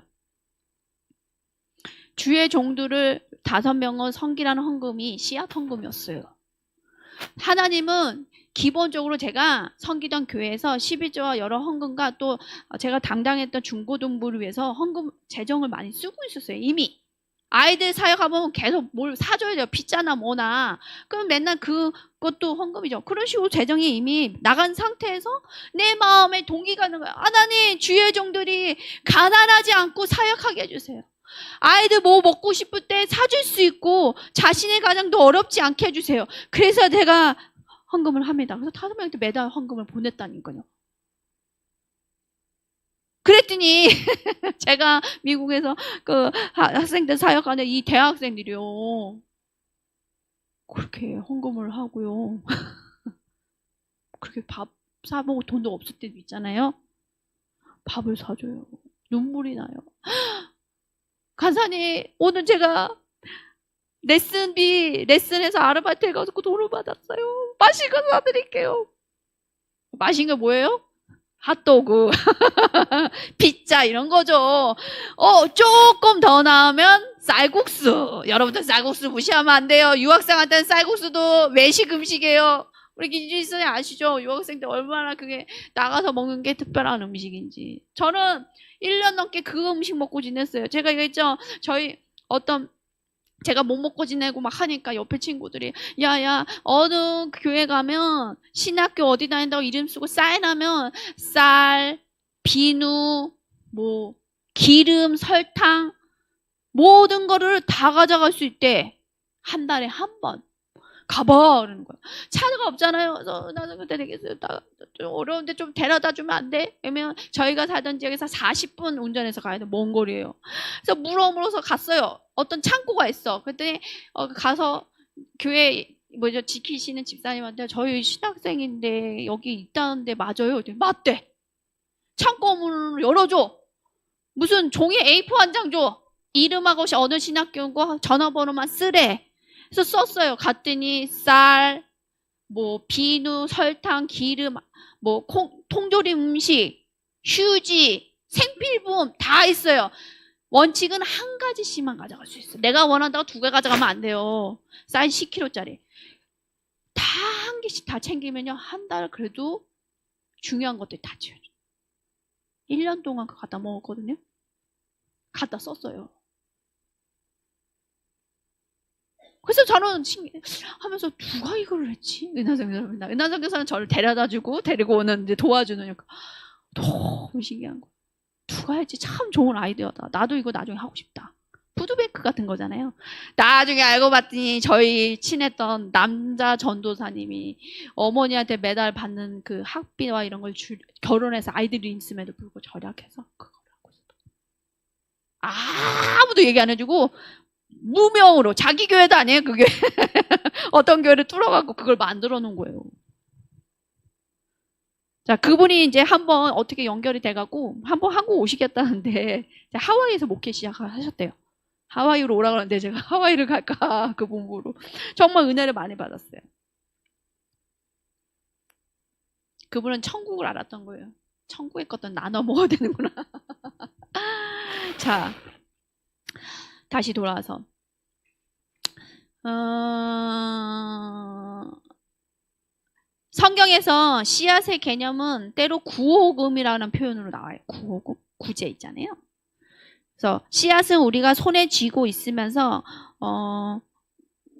주의 종들을 5명은 섬기라는 헌금이 씨앗 헌금이었어요. 하나님은 기본적으로 제가 섬기던 교회에서 12조와 여러 헌금과 또 제가 담당했던 중고등부를 위해서 헌금 재정을 많이 쓰고 있었어요. 이미. 아이들 사역하면 계속 뭘 사줘야 돼요. 피자나 뭐나. 그럼 맨날 그것도 헌금이죠. 그런 식으로 재정이 이미 나간 상태에서 내 마음에 동기가 있는 거예요. 하나님, 주의 종들이 가난하지 않고 사역하게 해주세요. 아이들 뭐 먹고 싶을 때 사줄 수 있고 자신의 가정도 어렵지 않게 해주세요. 그래서 제가 헌금을 합니다. 그래서 5명한테 매달 헌금을 보냈다니까요. 그랬더니 제가 미국에서 그 학생들 사역하는 이 대학생들이요. 그렇게 헌금을 하고요. 그렇게 밥 사먹을 돈도 없을 때도 있잖아요. 밥을 사줘요. 눈물이 나요. 간사님, 오늘 제가 레슨에서 아르바이트 해가지고 돈을 받았어요. 맛있는 거 사드릴게요. 맛있는 게 뭐예요? 핫도그, 피자 이런 거죠. 조금 더 나오면 쌀국수. 여러분들 쌀국수 무시하면 안 돼요. 유학생한테는 쌀국수도 외식 음식이에요. 우리 김준희 선생님 아시죠? 유학생들 얼마나 그게 나가서 먹는 게 특별한 음식인지. 저는 1년 넘게 그 음식 먹고 지냈어요. 제가 얘기했죠. 제가 못 먹고 지내고 막 하니까 옆에 친구들이 야야 어느 교회 가면 신학교 어디 다닌다고 이름 쓰고 사인하면 쌀, 비누, 뭐 기름, 설탕 모든 거를 다 가져갈 수 있대. 한 달에 한 번. 가봐 그러는 거야. 차가 없잖아요. 그래서 나는 그때 되겠어요. 좀 어려운데 좀 데려다 주면 안 돼? 왜냐면 저희가 살던 지역에서 40분 운전해서 가야 돼. 먼 거리예요. 그래서 물어서 갔어요. 어떤 창고가 있어. 그랬더니 가서 교회 지키시는 집사님한테 저희 신학생인데 여기 있다는데 맞아요? 맞대. 창고 문을 열어줘. 무슨 종이 A4 한 장 줘. 이름하고 어느 신학교고 전화번호만 쓰래. 그래서 썼어요. 갔더니 쌀, 뭐 비누, 설탕, 기름, 뭐 통조림 음식, 휴지, 생필품 다 있어요. 원칙은 한 가지씩만 가져갈 수 있어요. 내가 원한다고 2개 가져가면 안 돼요. 쌀 10kg짜리. 다 한 개씩 다 챙기면요. 한 달 그래도 중요한 것들이 다 채워져요. 1년 동안 그거 갖다 먹었거든요. 갖다 썼어요. 그래서 저는 하면서 누가 이걸 했지? 은하성 교사는 저를 데리고 오는 이제 도와주는 너무 신기한 거. 누가 했지? 참 좋은 아이디어다. 나도 이거 나중에 하고 싶다. 푸드뱅크 같은 거잖아요. 나중에 알고 봤더니 저희 친했던 남자 전도사님이 어머니한테 매달 받는 그 학비와 이런 걸 결혼해서 아이들이 있음에도 불구하고 절약해서 그걸 하고 있었다. 아무도 얘기 안 해주고 무명으로 자기 교회도 아니에요 그게. 어떤 교회를 뚫어갖고 그걸 만들어 놓은 거예요. 자, 그분이 이제 한번 어떻게 연결이 돼갖고 한번 한국 오시겠다는데 하와이에서 목회 시작하셨대요. 하와이로 오라 그러는데 제가 하와이를 갈까 그 본부로. 정말 은혜를 많이 받았어요. 그분은 천국을 알았던 거예요. 천국의 것도 나눠 먹어야 되는구나. 자, 다시 돌아와서 성경에서 씨앗의 개념은 때로 구호금이라는 표현으로 나와요. 구호금, 구제 있잖아요. 그래서 씨앗은 우리가 손에 쥐고 있으면서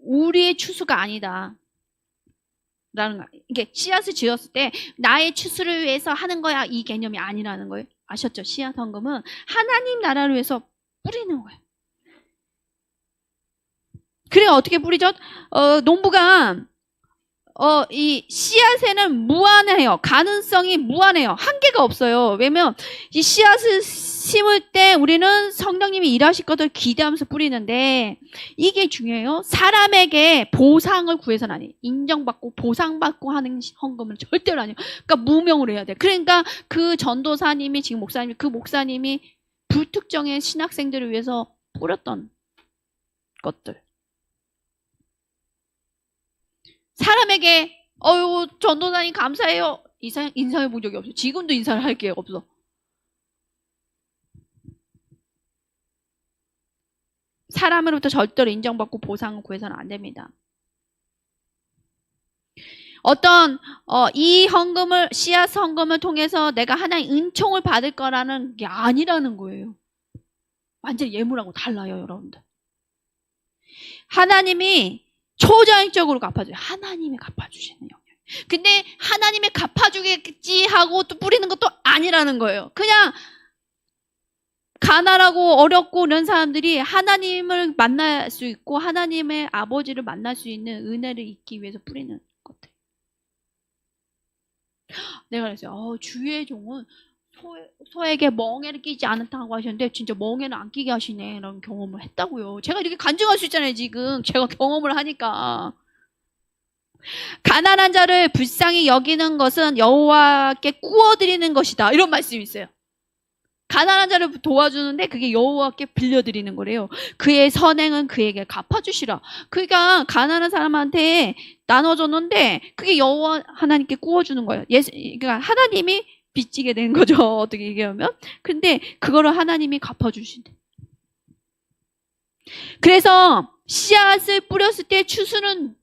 우리의 추수가 아니다. 라는 거. 이게 씨앗을 쥐었을 때 나의 추수를 위해서 하는 거야 이 개념이 아니라는 거예요. 아셨죠? 씨앗 헌금은 하나님 나라를 위해서 뿌리는 거예요. 그래 어떻게 뿌리죠? 농부가 이 씨앗에는 무한해요. 가능성이 무한해요. 한계가 없어요. 왜냐면 이 씨앗을 심을 때 우리는 성령님이 일하실 것을 기대하면서 뿌리는데 이게 중요해요. 사람에게 보상을 구해서는 아니에요. 인정받고 보상받고 하는 헌금은 절대로 아니에요. 그러니까 무명으로 해야 돼요. 그러니까 그 전도사님이 지금 목사님이 불특정의 신학생들을 위해서 뿌렸던 것들. 사람에게 전도사님 감사해요. 인사해 본 적이 없어요. 지금도 인사를 할 게 없어. 사람으로부터 절대로 인정받고 보상을 구해서는 안 됩니다. 어떤 이 헌금을 씨앗 헌금을 통해서 내가 하나의 은총을 받을 거라는 게 아니라는 거예요. 완전 예물하고 달라요, 여러분들. 하나님이 초자연적으로 갚아줘요. 하나님이 갚아주시는 영역. 근데 하나님이 갚아주겠지 하고 또 뿌리는 것도 아니라는 거예요. 그냥 가난하고 어렵고 이런 사람들이 하나님을 만날 수 있고 하나님의 아버지를 만날 수 있는 은혜를 잊기 위해서 뿌리는 것들. 내가 그랬어요. 주의 종은 소에게 멍에를 끼지 않았다고 하셨는데 진짜 멍에는 안 끼게 하시네 이런 경험을 했다고요. 제가 이렇게 간증할 수 있잖아요. 지금 제가 경험을 하니까. 가난한 자를 불쌍히 여기는 것은 여호와께 구워드리는 것이다. 이런 말씀이 있어요. 가난한 자를 도와주는데 그게 여호와께 빌려드리는 거래요. 그의 선행은 그에게 갚아주시라. 그러니까 가난한 사람한테 나눠줬는데 그게 여호와 하나님께 구워주는 거예요. 그러니까 하나님이 빚지게 된 거죠. 어떻게 얘기하면. 근데 그거를 하나님이 갚아주신대. 그래서 씨앗을 뿌렸을 때 추수는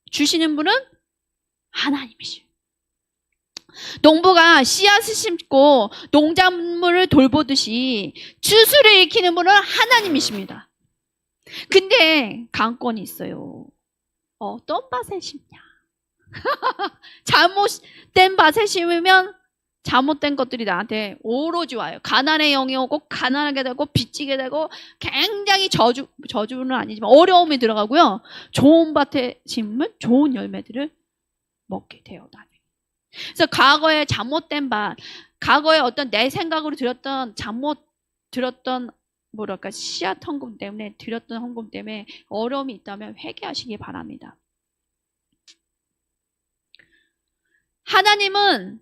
주시는 분은 하나님이시죠. 농부가 씨앗을 심고 농작물을 돌보듯이 추수를 일으키는 분은 하나님이십니다. 근데 관건이 있어요. 어떤 밭에 심냐. 잘못된 밭에 심으면 잘못된 것들이 나한테 오로지 와요. 가난의 영이 오고 가난하게 되고 빚지게 되고 굉장히 저주는 아니지만 어려움이 들어가고요. 좋은 밭에 심으면 좋은 열매들을 먹게 돼요. 나중에. 그래서 과거에 잘못된 밭, 과거에 어떤 내 생각으로 들었던 뭐랄까 씨앗 헌금 때문에 드렸던 헌금 때문에 어려움이 있다면 회개하시기 바랍니다. 하나님은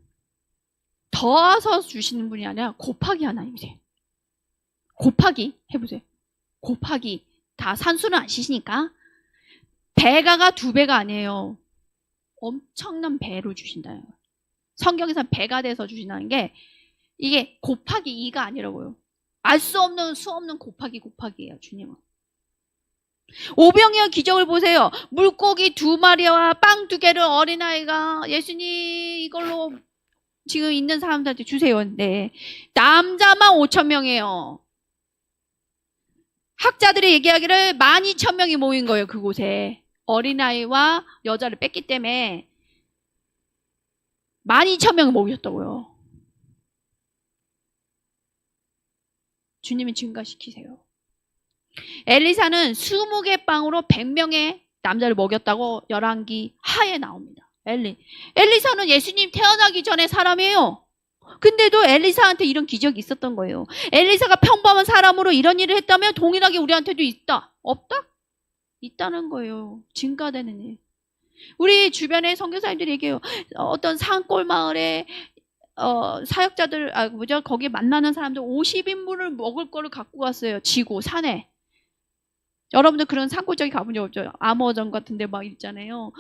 더해서 주시는 분이 아니라 곱하기 하나님이세요. 곱하기 해보세요. 곱하기 다 산수는 안 치시니까 배가가 2배가 아니에요. 엄청난 배로 주신다는 거예요. 성경에서 배가 돼서 주신다는 게 이게 곱하기 2가 아니라고요. 알 수 없는 수 없는 곱하기예요. 주님은. 오병이어 기적을 보세요. 물고기 2마리와 빵 2개를 어린아이가 예수님 이걸로 지금 있는 사람들한테 주세요. 네. 남자만 5,000명이에요. 학자들이 얘기하기를 12,000명이 모인 거예요. 그곳에. 어린아이와 여자를 뺐기 때문에 12,000명이 모이셨다고요. 주님이 증가시키세요. 엘리사는 20개 빵으로 100명의 남자를 먹였다고 열왕기 하에 나옵니다. 엘리사는 예수님 태어나기 전에 사람이에요. 근데도 엘리사한테 이런 기적이 있었던 거예요. 엘리사가 평범한 사람으로 이런 일을 했다면 동일하게 우리한테도 있다? 없다? 있다는 거예요. 증가되는 일. 우리 주변에 선교사님들이 얘기해요. 어떤 산골 마을에 사역자들 거기 만나는 사람들 50인분을 먹을 거를 갖고 갔어요. 지고 산에. 여러분들 그런 산골 쪽에 가본 적 없죠? 아머전 같은 데 막 있잖아요.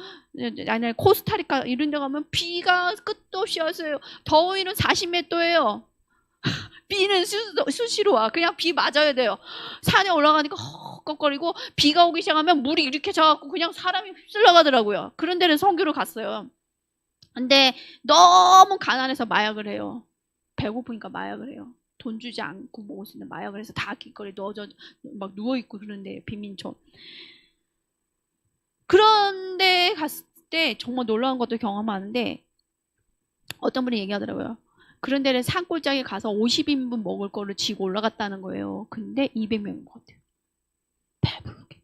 아니 코스타리카 이런 데 가면 비가 끝도 없이 왔어요. 더위는 40몇 도예요. 비는 수시로 와. 그냥 비 맞아야 돼요. 산에 올라가니까 헉헉거리고 비가 오기 시작하면 물이 이렇게 져갖고 그냥 사람이 휩쓸려 가더라고요. 그런 데를 선교를 갔어요. 근데 너무 가난해서 마약을 해요. 배고프니까 마약을 해요. 돈 주지 않고 먹을 수 있는 마약을 해서 다 길거리에 막 누워있고 그러는데 빈민촌. 그런데 갔을 때 정말 놀라운 것도 경험하는데 어떤 분이 얘기하더라고요. 그런 데를 산골짜기에 가서 50인분 먹을 거를 지고 올라갔다는 거예요. 근데 200명인 것 같아요. 배부르게.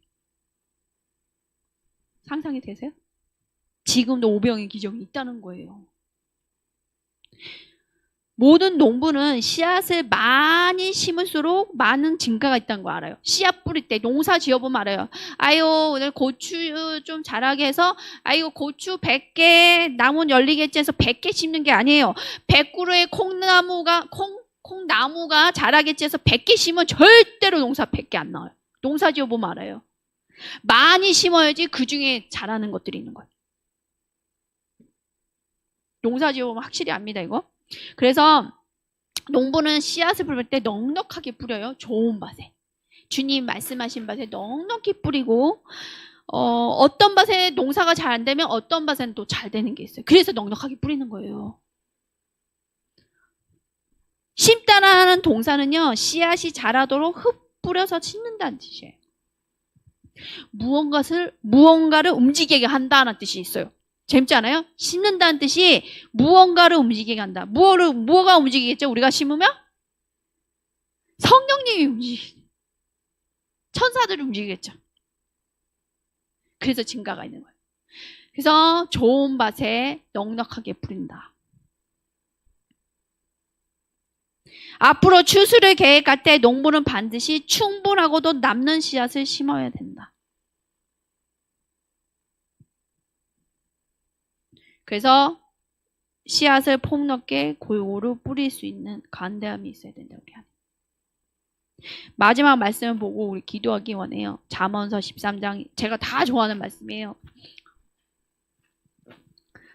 상상이 되세요? 지금도 오병의 기적이 있다는 거예요. 모든 농부는 씨앗을 많이 심을수록 많은 증가가 있다는 거 알아요. 씨앗 뿌릴 때 농사 지어보면 알아요. 아유 오늘 고추 좀 자라게 해서 아유 고추 100개 나무 열리겠지 해서 100개 심는 게 아니에요. 100그루의 콩나무가 자라겠지 해서 100개 심으면 절대로 농사 100개 안 나와요. 농사 지어보면 알아요. 많이 심어야지 그 중에 자라는 것들이 있는 거예요. 농사 지어보면 확실히 압니다 이거. 그래서 농부는 씨앗을 뿌릴 때 넉넉하게 뿌려요. 좋은 밭에. 주님 말씀하신 밭에 넉넉히 뿌리고 어떤 밭에 농사가 잘 안 되면 어떤 밭에는 또 잘 되는 게 있어요. 그래서 넉넉하게 뿌리는 거예요. 심다라는 동사는요. 씨앗이 자라도록 흙 뿌려서 심는다는 뜻이에요. 무언가를 움직이게 한다는 뜻이 있어요. 재밌지 않아요? 심는다는 뜻이 무언가를 움직이게 한다. 뭐가 움직이겠죠? 우리가 심으면? 성령님이 움직이겠죠. 천사들이 움직이겠죠. 그래서 증가가 있는 거예요. 그래서 좋은 밭에 넉넉하게 뿌린다. 앞으로 추수를 계획할 때 농부는 반드시 충분하고도 남는 씨앗을 심어야 된다. 그래서 씨앗을 폭넓게 골고루 뿌릴 수 있는 간대함이 있어야 된다. 우리 안에. 마지막 말씀을 보고 우리 기도하기 원해요. 잠언서 13장, 제가 다 좋아하는 말씀이에요.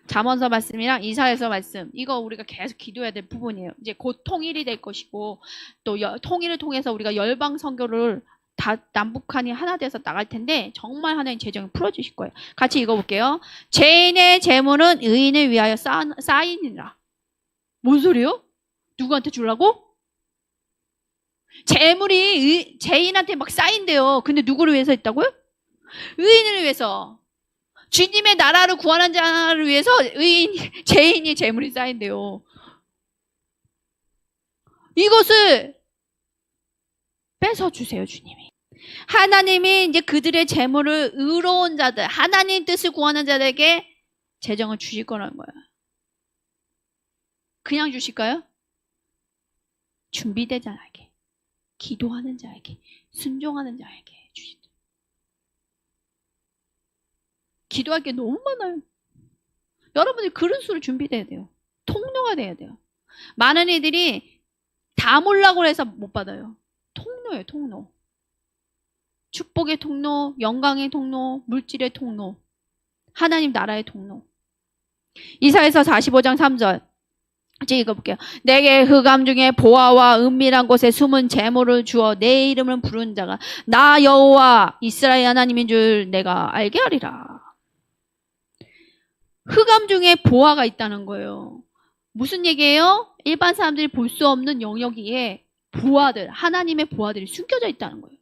잠언서 말씀이랑 이사야서 말씀, 이거 우리가 계속 기도해야 될 부분이에요. 이제 곧 통일이 될 것이고, 또 통일을 통해서 우리가 열방 선교를 다 남북한이 하나 돼서 나갈 텐데 정말 하나님 재정을 풀어주실 거예요. 같이 읽어볼게요. 죄인의 재물은 의인을 위하여 쌓이니라. 뭔 소리요? 누구한테 주려고? 재물이 죄인한테 막 쌓인대요. 근데 누구를 위해서 있다고요? 의인을 위해서. 주님의 나라를 구하는 자를 위해서 죄인이 재물이 쌓인대요. 이것을 뺏어주세요, 주님이. 하나님이 이제 그들의 재물을 의로운 자들, 하나님 뜻을 구하는 자들에게 재정을 주실 거라는 거예요. 그냥 주실까요? 준비된 자에게, 기도하는 자에게, 순종하는 자에게 주신다. 기도할 게 너무 많아요. 여러분이 그런 수를 준비돼야 돼요. 통로가 돼야 돼요. 많은 이들이 다 몰라고 해서 못 받아요. 통로예요, 통로. 축복의 통로, 영광의 통로, 물질의 통로, 하나님 나라의 통로. 이사야서 45장 3절. 이제 읽어볼게요. 내게 흑암 중에 보화와 은밀한 곳에 숨은 재물을 주어 내 이름을 부르는 자가 나 여호와 이스라엘 하나님인 줄 내가 알게 하리라. 흑암 중에 보화가 있다는 거예요. 무슨 얘기예요? 일반 사람들이 볼 수 없는 영역에 보화들, 하나님의 보화들이 숨겨져 있다는 거예요.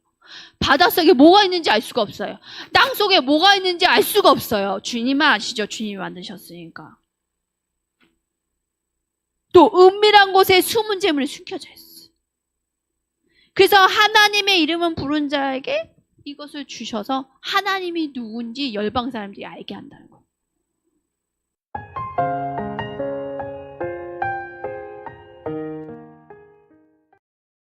바닷속에 뭐가 있는지 알 수가 없어요. 땅 속에 뭐가 있는지 알 수가 없어요. 주님만 아시죠? 주님이 만드셨으니까. 또 은밀한 곳에 숨은 재물이 숨겨져 있어. 그래서 하나님의 이름은 부른 자에게 이것을 주셔서 하나님이 누군지 열방 사람들이 알게 한다는 거예요.